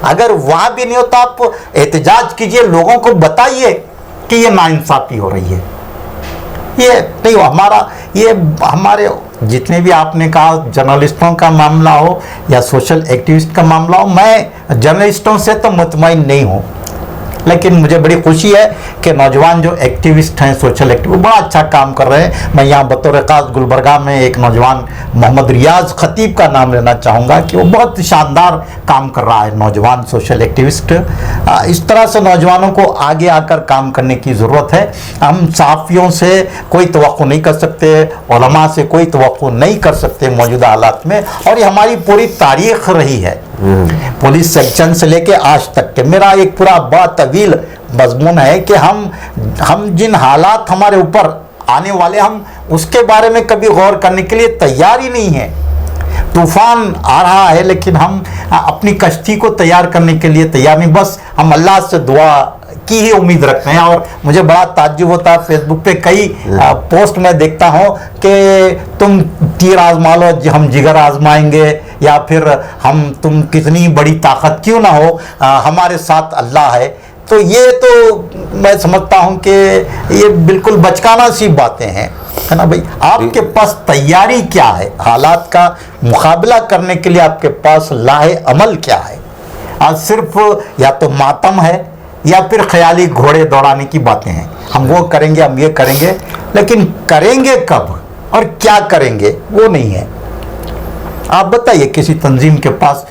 اگر وہاں بھی نہیں ہوتا آپ احتجاج کیجئے، لوگوں کو بتائیے کہ یہ ناانصافی ہو رہی ہے. یہ نہیں ہمارے جتنے بھی آپ نے کہا جرنلسٹوں کا معاملہ ہو یا سوشل ایکٹیوسٹ کا معاملہ ہو، میں جرنلسٹوں سے تو مطمئن نہیں ہوں، لیکن مجھے بڑی خوشی ہے کہ نوجوان جو ایکٹیوسٹ ہیں، سوشل ایکٹیوسٹ، بڑا اچھا کام کر رہے ہیں. میں یہاں بطور خاص گلبرگہ میں ایک نوجوان محمد ریاض خطیب کا نام لینا چاہوں گا کہ وہ بہت شاندار کام کر رہا ہے، نوجوان سوشل ایکٹیوسٹ. اس طرح سے نوجوانوں کو آگے آ کر کام کرنے کی ضرورت ہے. ہم صحافیوں سے کوئی توقع نہیں کر سکتے، علماء سے کوئی توقع نہیں کر سکتے موجودہ حالات میں، اور یہ ہماری پوری تاریخ رہی ہے پولیس سیکشن سے لے کے آج تک کے. میرا ایک پورا بڑا طویل مضمون ہے کہ ہم جن حالات ہمارے اوپر آنے والے، ہم اس کے بارے میں کبھی غور کرنے کے لیے تیار ہی نہیں ہیں. طوفان آ رہا ہے لیکن ہم اپنی کشتی کو تیار کرنے کے لیے تیار نہیں، بس ہم اللہ سے دعا کی ہی امید رکھتے ہیں. اور مجھے بڑا تعجب ہوتا ہے، فیس بک پہ کئی پوسٹ میں دیکھتا ہوں کہ تم تیر آزما لو، ہم جگر آزمائیں گے، یا پھر تم کتنی بڑی طاقت کیوں نہ ہو، ہمارے ساتھ اللہ ہے. تو یہ تو میں سمجھتا ہوں کہ یہ بالکل بچکانہ سی باتیں ہیں، ہے نا بھائی. آپ کے پاس تیاری کیا ہے؟ حالات کا مقابلہ کرنے کے لیے آپ کے پاس لاہے عمل کیا ہے؟ آج صرف یا تو ماتم ہے یا پھر خیالی گھوڑے دوڑانے کی باتیں ہیں. ہم وہ کریں گے، ہم یہ کریں گے، لیکن کریں گے کب اور کیا کریں گے وہ نہیں ہے. آپ بتائیے کسی تنظیم کے پاس،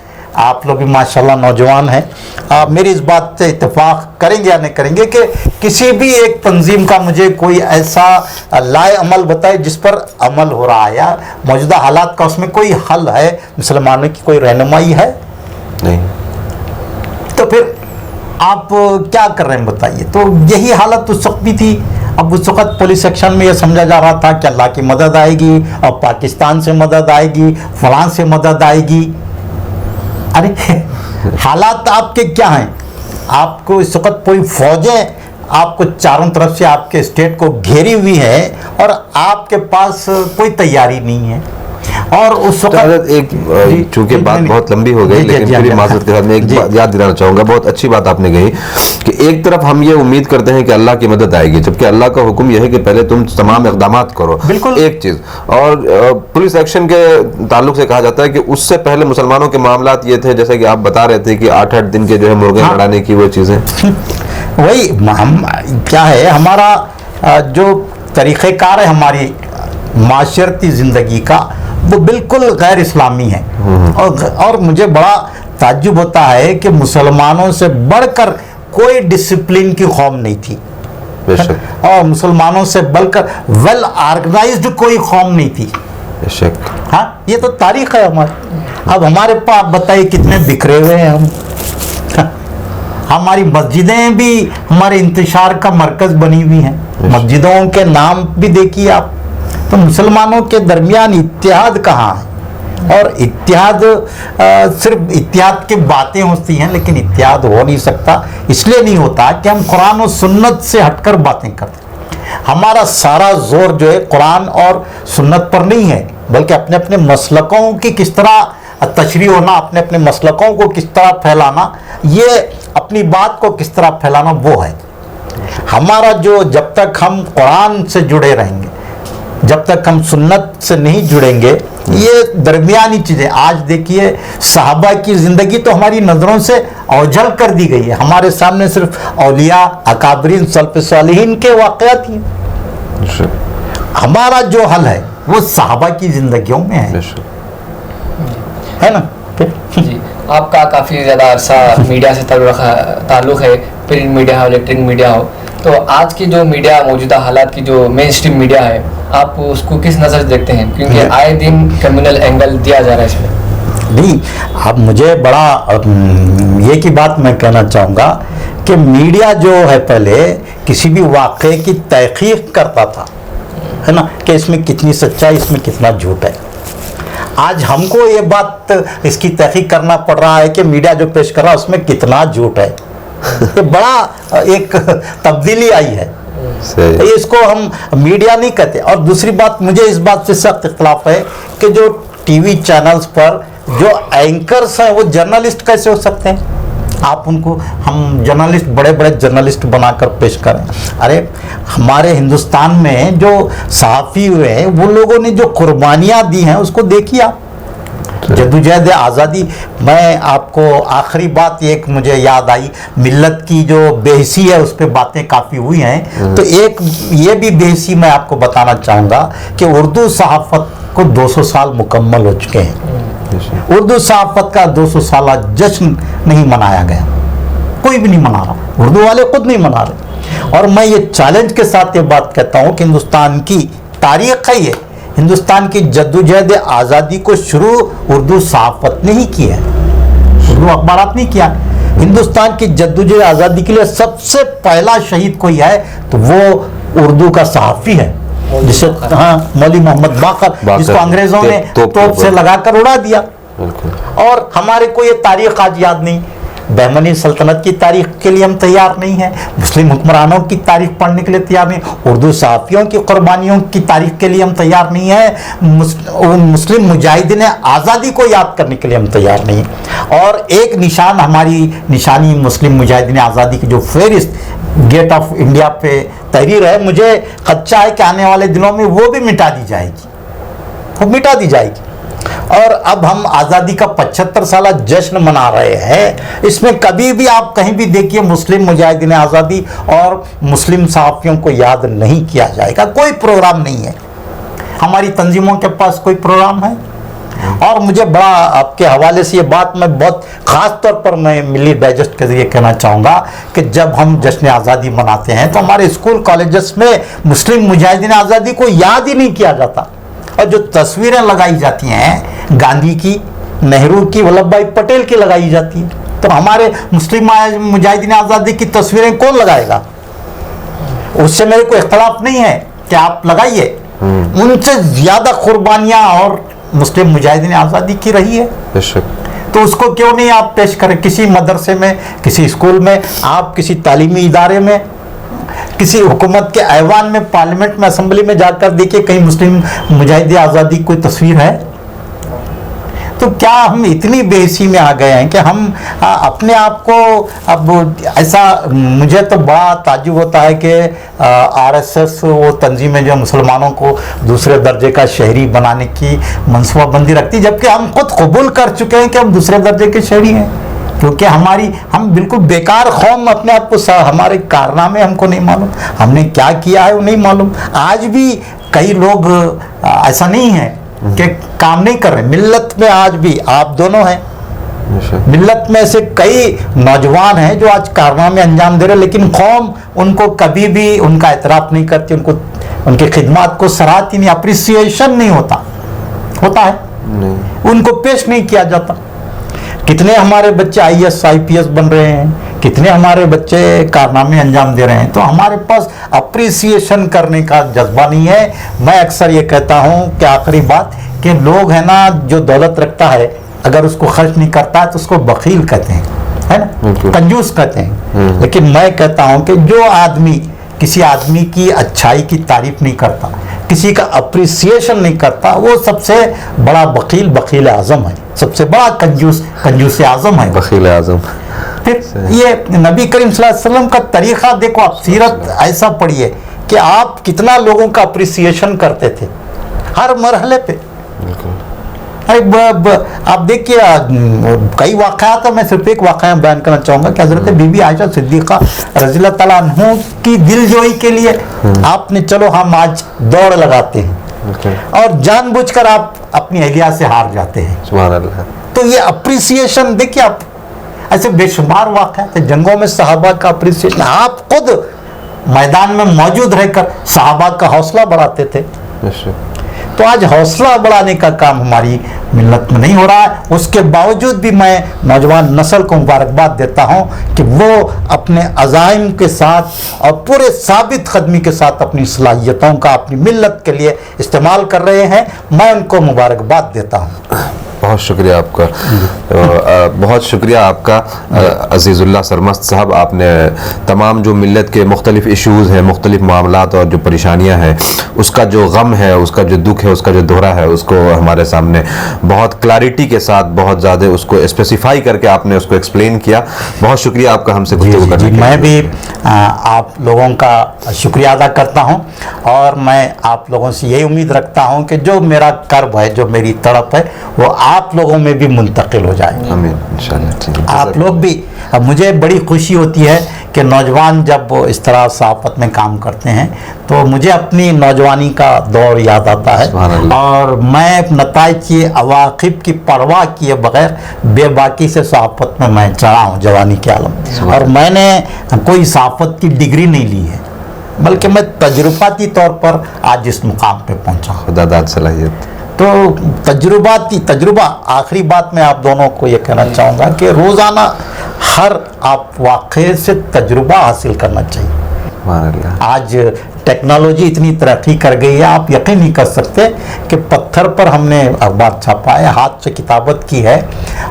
آپ لوگ بھی ماشاءاللہ نوجوان ہیں، آپ میری اس بات سے اتفاق کریں گے یا نہیں کریں گے کہ کسی بھی ایک تنظیم کا مجھے کوئی ایسا لائے عمل بتائے جس پر عمل ہو رہا ہے، یا موجودہ حالات کا اس میں کوئی حل ہے، مسلمانوں کی کوئی رہنمائی ہے؟ نہیں. تو پھر آپ کیا کر رہے ہیں بتائیے. تو یہی حالت اس وقت بھی تھی. اب اس وقت پولیس سیکشن میں یہ سمجھا جا رہا تھا کہ اللہ کی مدد آئے گی اور پاکستان سے مدد آئے گی، فلاں سے مدد آئے گی. ارے حالات آپ کے کیا ہیں؟ آپ کو اس وقت پوری فوجیں آپ کو چاروں طرف سے آپ کے اسٹیٹ کو گھیری ہوئی ہے اور آپ کے پاس کوئی تیاری نہیں ہے. اور اس وقت ایک چونکہ بات بہت لمبی ہو گئی لیکن پھر بھی معذرت کے ساتھ میں ایک بات یاد دلانا چاہوں گا. بہت اچھی بات آپ نے کہی کہ ایک طرف ہم یہ امید کرتے ہیں کہ اللہ کی مدد آئے گی، جبکہ اللہ کا حکم یہ ہے کہ پہلے تم تمام اقدامات کرو. بالکل ایک چیز اور پولیس ایکشن کے تعلق سے کہا جاتا ہے کہ اس سے پہلے مسلمانوں کے معاملات یہ تھے جیسے کہ آپ بتا رہے تھے کہ 8-8 دن کے جو ہے مرغے لڑانے کی وہ چیزیں، وہی کیا ہے ہمارا جو طریقہ کار ہے ہماری معاشرتی زندگی کا، وہ بالکل غیر اسلامی ہے. اور مجھے بڑا تعجب ہوتا ہے کہ مسلمانوں سے بڑھ کر کوئی ڈسپلن کی قوم نہیں تھی، بے شک، اور مسلمانوں سے بڑھ کر ویل آرگنائزڈ کوئی قوم نہیں تھی. بے شک. ہاں یہ تو تاریخ ہے ہماری. اب ہمارے پاس بتائیے کتنے بکھرے ہوئے ہیں ہم. ہماری مسجدیں بھی ہمارے انتشار کا مرکز بنی ہوئی ہیں، مسجدوں کے نام بھی دیکھیے آپ. تو مسلمانوں کے درمیان اتحاد کہاں ہے؟ اور اتحاد صرف اتحاد کی باتیں ہوتی ہیں لیکن اتحاد ہو نہیں سکتا. اس لیے نہیں ہوتا کہ ہم قرآن و سنت سے ہٹ کر باتیں کرتے. ہمارا سارا زور جو ہے قرآن اور سنت پر نہیں ہے، بلکہ اپنے اپنے مسلکوں کی کس طرح تشریح ہونا، اپنے اپنے مسلکوں کو کس طرح پھیلانا، یہ اپنی بات کو کس طرح پھیلانا وہ ہے ہمارا. جو جب تک ہم قرآن سے جڑے رہیں گے، جب تک ہم سنت سے نہیں جڑیں گے، یہ درمیانی چیزیں. آج دیکھیے صحابہ کی زندگی تو ہماری نظروں سے اوجھل کر دی گئی ہے. ہمارے سامنے صرف اولیاء، اکابرین، سلف صالحین کے واقعات ہی ہیں. ہمارا جو حل ہے وہ صحابہ کی زندگیوں میں ہے نا. جی آپ کا کافی زیادہ عرصہ میڈیا سے تعلق ہے، پرنٹ میڈیا ہو، الیکٹرک میڈیا ہو، تو آج کی جو میڈیا موجودہ حالات کی جو مین اسٹریم میڈیا ہے آپ اس کو کس نظر سے دیکھتے ہیں؟ کیونکہ آئے دن کمیونل اینگل دیا جا رہا ہے اس میں. نہیں، اب مجھے بڑا یہ کی بات میں کہنا چاہوں گا کہ میڈیا جو ہے پہلے کسی بھی واقعے کی تحقیق کرتا تھا، ہے نا، کہ اس میں کتنی سچائی، اس میں کتنا جھوٹ ہے. آج ہم کو یہ بات اس کی تحقیق کرنا پڑ رہا ہے کہ میڈیا جو پیش کر رہا ہے اس میں کتنا جھوٹ ہے. یہ بڑا ایک تبدیلی آئی ہے. اس کو ہم میڈیا نہیں کہتے. اور دوسری بات، مجھے اس بات سے سخت اختلاف ہے کہ جو ٹی وی چینلز پر جو اینکرز ہیں وہ جرنلسٹ کیسے ہو سکتے ہیں؟ آپ ان کو ہم جرنلسٹ، بڑے بڑے جرنلسٹ بنا کر پیش کریں. ارے ہمارے ہندوستان میں جو صحافی ہوئے ہیں وہ لوگوں نے جو قربانیاں دی ہیں اس کو دیکھیے آپ. جدوجہد آزادی، میں آپ کو آخری بات ایک مجھے یاد آئی، ملت کی جو بے حسی ہے اس پہ باتیں کافی ہوئی ہیں. تو ایک یہ بھی بے حسی میں آپ کو بتانا چاہوں گا کہ اردو صحافت کو 200 سال مکمل ہو چکے ہیں. اردو صحافت کا 200 سالہ جشن نہیں منایا گیا، کوئی بھی نہیں منا رہا، اردو والے خود نہیں منا رہے. اور میں یہ چیلنج کے ساتھ یہ بات کہتا ہوں کہ ہندوستان کی تاریخ ہے، یہ ہندوستان کی جدوجہد آزادی کو شروع اردو صحافت نے ہی کیا ہے، اردو اخبارات نہیں کیا. ہندوستان کی جدوجہد آزادی کے لیے سب سے پہلا شہید کوئی ہے تو وہ اردو کا صحافی ہے، جسے مولوی محمد باقر، جس کو انگریزوں نے توپ سے لگا کر اڑا دیا. اور ہمارے کو یہ تاریخ آج یاد نہیں. بہمنی سلطنت کی تاریخ کے لیے ہم تیار نہیں ہیں، مسلم حکمرانوں کی تاریخ پڑھنے کے لیے تیار نہیں، اردو صحافیوں کی قربانیوں کی تاریخ کے لیے ہم تیار نہیں ہیں، مسلم مجاہدین آزادی کو یاد کرنے کے لیے ہم تیار نہیں ہیں. اور ایک نشان، ہماری نشانی مسلم مجاہدین آزادی کی جو فہرست گیٹ آف انڈیا پہ تحریر ہے، مجھے خدشہ ہے کہ آنے والے دنوں میں وہ بھی مٹا دی جائے گی، وہ مٹا دی جائے گی. اور اب ہم آزادی کا 75 سالہ جشن منا رہے ہیں. اس میں کبھی بھی آپ کہیں بھی دیکھیے مسلم مجاہدین آزادی اور مسلم صحافیوں کو یاد نہیں کیا جائے گا. کوئی پروگرام نہیں ہے، ہماری تنظیموں کے پاس کوئی پروگرام ہے. اور مجھے بڑا آپ کے حوالے سے یہ بات میں بہت خاص طور پر میں ملی ڈائجسٹ کے ذریعے کہنا چاہوں گا کہ جب ہم جشن آزادی مناتے ہیں تو ہمارے اسکول کالجز میں مسلم مجاہدین آزادی کو یاد ہی نہیں کیا جاتا. اور جو تصویریں لگائی جاتی ہیں گاندھی کی، نہرو کی، ولبھ بھائی پٹیل کی لگائی جاتی ہیں، تو ہمارے مسلم مجاہدین آزادی کی تصویریں کون لگائے گا؟ اس سے میرے کو اختلاف نہیں ہے کہ آپ لگائیے. ان سے زیادہ قربانیاں اور مسلم مجاہدین آزادی کی رہی ہے، تو اس کو کیوں نہیں آپ پیش کریں؟ کسی مدرسے میں، کسی اسکول میں، آپ کسی تعلیمی ادارے میں، کسی حکومت کے ایوان میں، پارلیمنٹ میں، اسمبلی میں جا کر دیکھیے کہیں مسلم مجاہدین آزادی کوئی تصویر ہے؟ تو کیا ہم اتنی بےحسی میں آ گئے ہیں کہ ہم اپنے آپ کو اب ایسا، مجھے تو بڑا تعجب ہوتا ہے کہ RSS وہ تنظیمیں جو مسلمانوں کو دوسرے درجے کا شہری بنانے کی منصوبہ بندی رکھتی، جبکہ ہم خود قبول کر چکے ہیں کہ ہم دوسرے درجے کے شہری ہیں، کیونکہ ہم بالکل بیکار قوم اپنے آپ کو، ہمارے کارنامے ہم کو نہیں معلوم، ہم نے کیا کیا ہے وہ نہیں معلوم۔ آج بھی کئی لوگ ایسا نہیں ہے کہ کام نہیں کر رہے، ملت میں آج بھی آپ دونوں ہیں، ملت میں سے کئی نوجوان ہیں جو آج کارنامے انجام دے رہے، لیکن قوم ان کو کبھی بھی ان کا اعتراف نہیں کرتی، ان کی خدمات کو سراہتی نہیں، اپریسیشن نہیں ہوتا ہے، ان کو پیش نہیں کیا جاتا۔ کتنے ہمارے بچے IAS IPS بن رہے ہیں، کتنے ہمارے بچے کارنامے انجام دے رہے ہیں، تو ہمارے پاس اپریسیشن کرنے کا جذبہ نہیں ہے۔ میں اکثر یہ کہتا ہوں کہ آخری بات کہ لوگ ہے نا جو دولت رکھتا ہے اگر اس کو خرچ نہیں کرتا ہے تو اس کو بخیل کہتے ہیں، ہے نا، کنجوس کہتے ہیں، لیکن میں کہتا ہوں کہ جو آدمی کسی آدمی کی اچھائی کی تعریف نہیں کرتا، کسی کا اپریسیشن نہیں کرتا، وہ سب سے بڑا بخیل اعظم ہے، سب سے بڑا کنجوس اعظم ہے، بخیل اعظم۔ پھر یہ نبی کریم صلی اللہ علیہ وسلم کا طریقہ دیکھو، آپ سیرت ایسا پڑھیے کہ آپ کتنا لوگوں کا اپریسیشن کرتے تھے ہر مرحلے پہ۔ آپ دیکھیے کئی واقعات ہیں، میں صرف ایک واقعہ بیان کرنا چاہوں گا کہ حضرت بی بی عائشہ صدیقہ رضی اللہ تعالیٰ عنہ کی دل جوئی کے لیے آپ نے چلو ہم آج دوڑ لگاتے ہیں اور جان بوجھ کر آپ اپنی اہلیہ سے ہار جاتے ہیں، سبحان اللہ۔ تو یہ اپریسیشن دیکھیے، آپ ایسے بے شمار واقعات ہیں جنگوں میں صحابہ کا اپریسیشن، آپ خود میدان میں موجود رہ کر صحابہ کا حوصلہ بڑھاتے تھے۔ تو آج حوصلہ بڑھانے کا کام ہماری ملت میں نہیں ہو رہا ہے، اس کے باوجود بھی میں نوجوان نسل کو مبارکباد دیتا ہوں کہ وہ اپنے عزائم کے ساتھ اور پورے ثابت قدمی کے ساتھ اپنی صلاحیتوں کا اپنی ملت کے لیے استعمال کر رہے ہیں، میں ان کو مبارکباد دیتا ہوں۔ بہت شکریہ آپ کا، بہت شکریہ آپ کا عزیز اللہ سرمست صاحب، آپ نے تمام جو ملت کے مختلف ایشوز ہیں، مختلف معاملات اور جو پریشانیاں ہیں، اس کا جو غم ہے، اس کا جو دکھ ہے، اس کا جو دورہ ہے، اس کو ہمارے سامنے بہت کلیئرٹی کے ساتھ، بہت زیادہ اس کو اسپیسیفائی کر کے آپ نے اس کو ایکسپلین کیا۔ بہت شکریہ آپ کا ہم سے گفتگو کرنے کے لیے۔ میں بھی آپ لوگوں کا شکریہ ادا کرتا ہوں، اور میں آپ لوگوں سے یہی امید رکھتا ہوں کہ جو میرا کرب ہے، جو میری تڑپ ہے، وہ آپ لوگوں میں بھی منتقل ہو جائے۔ آمین انشاءاللہ۔ آپ لوگ بھی، مجھے بڑی خوشی ہوتی ہے کہ نوجوان جب اس طرح صحافت میں کام کرتے ہیں تو مجھے اپنی نوجوانی کا دور یاد آتا ہے، اور میں نتائج کی عواقب کی پرواہ کیے بغیر بے باکی سے صحافت میں چڑھا ہوں جوانی کے عالم، اور میں نے کوئی صحافت کی ڈگری نہیں لی ہے، بلکہ میں تجرباتی طور پر آج اس مقام پہ پہنچا ہوں۔ خدا داد صلاحیت۔ تو تجربہ آخری بات میں آپ دونوں کو یہ کہنا چاہوں گا کہ روزانہ ہر آپ واقعے سے تجربہ حاصل کرنا چاہیے۔ آج ٹیکنالوجی اتنی ترقی کر گئی ہے، آپ یقین نہیں کر سکتے کہ پتھر پر ہم نے اخبار چھاپا ہے، ہاتھ سے کتابت کی ہے،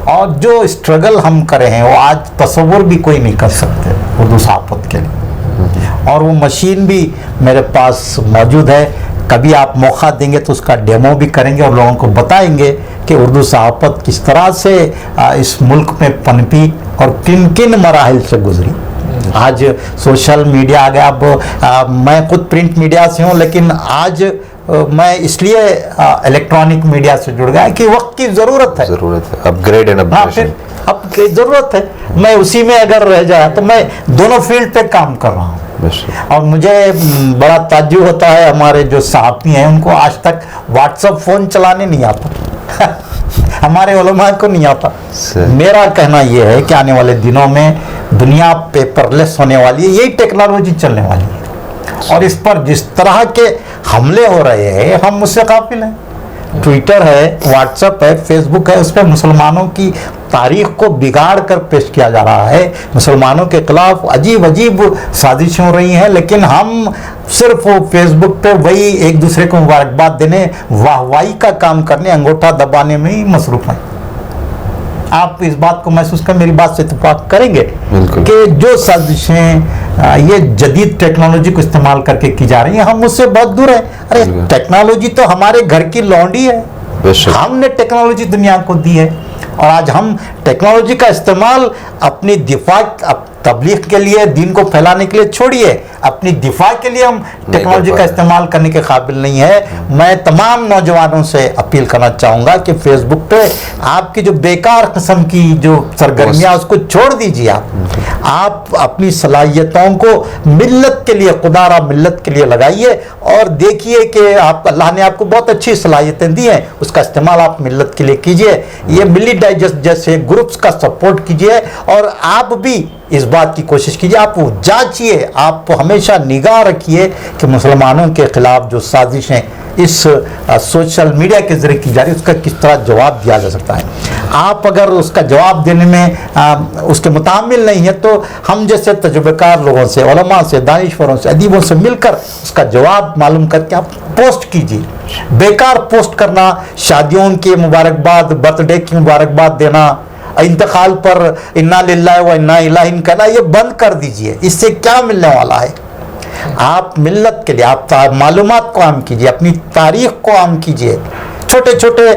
اور جو اسٹرگل ہم کرے ہیں وہ آج تصور بھی کوئی نہیں کر سکتے اردو صحافت کے لیے، اور وہ مشین بھی میرے پاس موجود ہے۔ کبھی آپ موقع دیں گے تو اس کا ڈیمو بھی کریں گے اور لوگوں کو بتائیں گے کہ اردو صحافت کس طرح سے اس ملک میں پنپی اور کن کن مراحل سے گزری۔ آج سوشل میڈیا آ گیا، اب میں خود پرنٹ میڈیا سے ہوں، لیکن آج میں اس لیے الیکٹرانک میڈیا سے جڑ گیا کہ وقت کی ضرورت ہے، اپ گریڈ اینڈ اپگریڈ، اب کی ضرورت ہے، میں اسی میں اگر رہ جایا تو میں دونوں فیلڈ پہ کام کر رہا ہوں۔ اور مجھے بڑا تعجب ہوتا ہے، ہمارے جو صحافی ہیں ان کو آج تک واٹس ایپ فون چلانے نہیں آتا، ہمارے علماء کو نہیں آتا۔ میرا کہنا یہ ہے کہ آنے والے دنوں میں دنیا پیپر لیس ہونے والی ہے، یہی ٹیکنالوجی چلنے والی ہے، اور اس پر جس طرح کے حملے ہو رہے ہیں ہم اس سے غافل ہیں۔ ٹویٹر ہے، واٹس ایپ ہے، فیس بک ہے، اس پہ مسلمانوں کی تاریخ کو بگاڑ کر پیش کیا جا رہا ہے، مسلمانوں کے خلاف عجیب عجیب سازشیں ہو رہی ہیں، لیکن ہم صرف فیس بک پہ وہی ایک دوسرے کو مبارکباد دینے، واہ واہی کا کام کرنے، انگوٹھا دبانے میں ہی مصروف ہیں۔ آپ اس بات کو محسوس کر میری بات سے اتفاق کریں گے کہ جو سازشیں یہ جدید ٹیکنالوجی کو استعمال کر کے کی جا رہی ہیں، ہم اس سے بہت دور ہیں۔ ارے ٹیکنالوجی تو ہمارے گھر کی لونڈی ہے، हमने टेक्नोलॉजी दुनिया को दी है और आज हम टेक्नोलॉजी का इस्तेमाल अपनी दिफा तबलीग के लिए, दीन को फैलाने के लिए छोड़िए, अपनी दिफा के लिए हम टेक्नोलॉजी का इस्तेमाल करने के काबिल नहीं है। मैं तमाम नौजवानों से अपील करना चाहूँगा कि फेसबुक पे आपकी जो बेकार किस्म की जो सरगर्मियाँ उसको छोड़ दीजिए। आप अपनी सलाहियतों को मिल्लत के लिए, खुदारा मिल्लत के लिए लगाइए और देखिए कि आप, अल्लाह ने आपको बहुत अच्छी सलाहियतें दी हैं, उसका इस्तेमाल आप मिल्लत के लिए कीजिए। ये मिली डाइजेस्ट जैसे ग्रुप्स का सपोर्ट कीजिए और आप भी इस बात की कोशिश कीजिए, आप जांचिए, आप हमेशा निगाह रखिए कि मुसलमानों के खिलाफ जो साजिशें इस सोशल मीडिया के जरिए की जा रही है उसका किस तरह जवाब दिया जा सकता है। आप अगर उसका जवाब देने में उसके मुतामिल नहीं है तो हम जैसे तजुर्बेकार लोगों से, उलमा से, दानिशवरों से, अदीबों से मिलकर उसका जवाब मालूम करके आप पोस्ट कीजिए। बेकार पोस्ट करना, शादियों की मुबारकबाद, बर्थडे की मुबारकबाद देना, इंतकाल पर इन्ना लिल्लाहि व इन्ना इलैहि कहना, ये बंद कर दीजिए। इससे क्या मिलने वाला है? आप मिल्लत के लिए आप मालूमात को आम कीजिए, अपनी तारीख को आम कीजिए। छोटे छोटे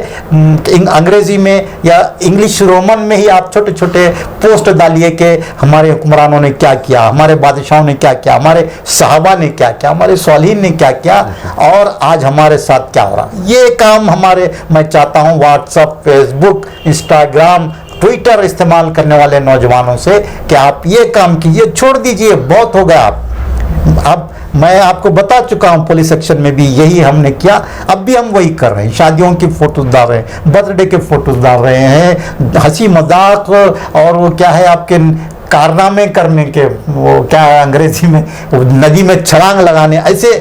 अंग्रेजी में या इंग्लिश रोमन में ही आप छोटे छोटे पोस्ट डालिए कि हमारे हुक्मरानों ने क्या किया, हमारे बादशाहों ने क्या किया, हमारे सहाबा ने क्या किया, हमारे स्वालिहीन ने क्या किया और आज हमारे साथ क्या हो रहा। ये काम हमारे, मैं चाहता हूँ व्हाट्सएप, फेसबुक, इंस्टाग्राम, ट्विटर इस्तेमाल करने वाले नौजवानों से कि आप ये काम कीजिए, छोड़ दीजिए, बहुत हो गया। अब मैं आपको बता चुका हूं, पुलिस एक्शन में भी यही हमने किया, अब भी हम वही कर रहे हैं। शादियों की फोटोज डाल रहे हैं, बर्थडे के फोटोज डाल रहे हैं, हंसी मजाक और वो क्या है आपके कारनामे करने के, वो क्या है अंग्रेजी में, नदी में छलांग लगाने, ऐसे,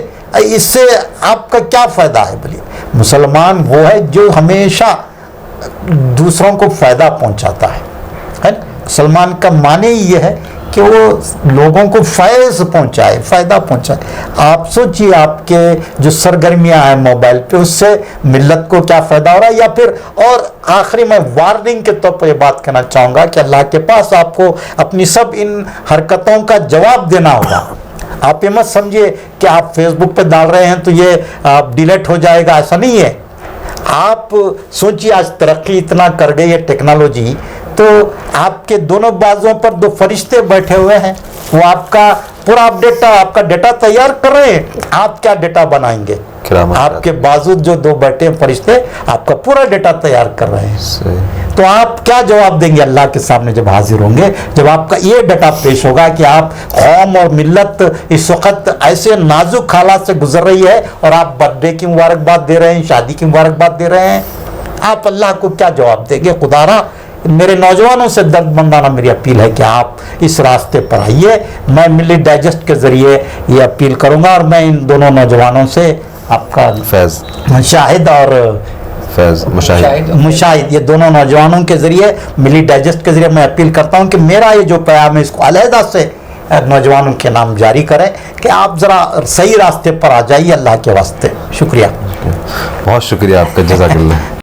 इससे आपका क्या फायदा है? बोलिए, मुसलमान वो है जो हमेशा दूसरों को फायदा पहुंचाता है। मुसलमान का माने ये है कि वो लोगों को फैज़ पहुंचाए, फ़ायदा पहुंचाए। आप सोचिए, आपके जो सरगर्मियां हैं मोबाइल पे, उससे मिल्लत को क्या फ़ायदा हो रहा है? या फिर, और आखिरी में वार्निंग के तौर पर ये बात कहना चाहूँगा कि अल्लाह के पास आपको अपनी सब इन हरकतों का जवाब देना होगा। आप ये मत समझिए कि आप फेसबुक पे डाल रहे हैं तो ये डिलीट हो जाएगा, ऐसा नहीं है। आप सोचिए, आज तरक्की इतना कर गई है टेक्नोलॉजी, तो आपके दोनों बाजुओं पर दो फरिश्ते बैठे हुए हैं, वो आपका पूरा डेटा, आपका डेटा तैयार कर रहे हैं। आप क्या डेटा बनाएंगे? आपके बाजू जो दो बैठे हैं फरिश्ते, आपका पूरा डेटा तैयार कर रहे हैं। तो आप क्या जवाब देंगे अल्लाह के सामने जब हाजिर होंगे, जब आपका ये डेटा पेश होगा कि आप कौम और मिल्लत इस वक्त ऐसे नाजुक हालात से गुजर रही है और आप बर्थडे की मुबारकबाद दे रहे हैं, शादी की मुबारकबाद दे रहे हैं, आप अल्लाह को क्या जवाब देंगे? खुदारा, मेरे नौजवानों से दर्दमंदाना मेरी अपील है कि आप इस रास्ते पर आइए। मैं मिली डाइजेस्ट के जरिए ये अपील करूंगा और मैं इन दोनों नौजवानों से, आपका फैज मुशाहिद और फैज मुशाहिद, ये दोनों नौजवानों के जरिए, मिली डाइजेस्ट के जरिए मैं अपील करता हूं कि मेरा ये जो पैगाम है इसको अलहदा से नौजवानों के नाम जारी करें कि आप ज़रा सही रास्ते पर आ जाइए अल्लाह के वास्ते। शुक्रिया, बहुत शुक्रिया आपका, जज़ाकल्लाह।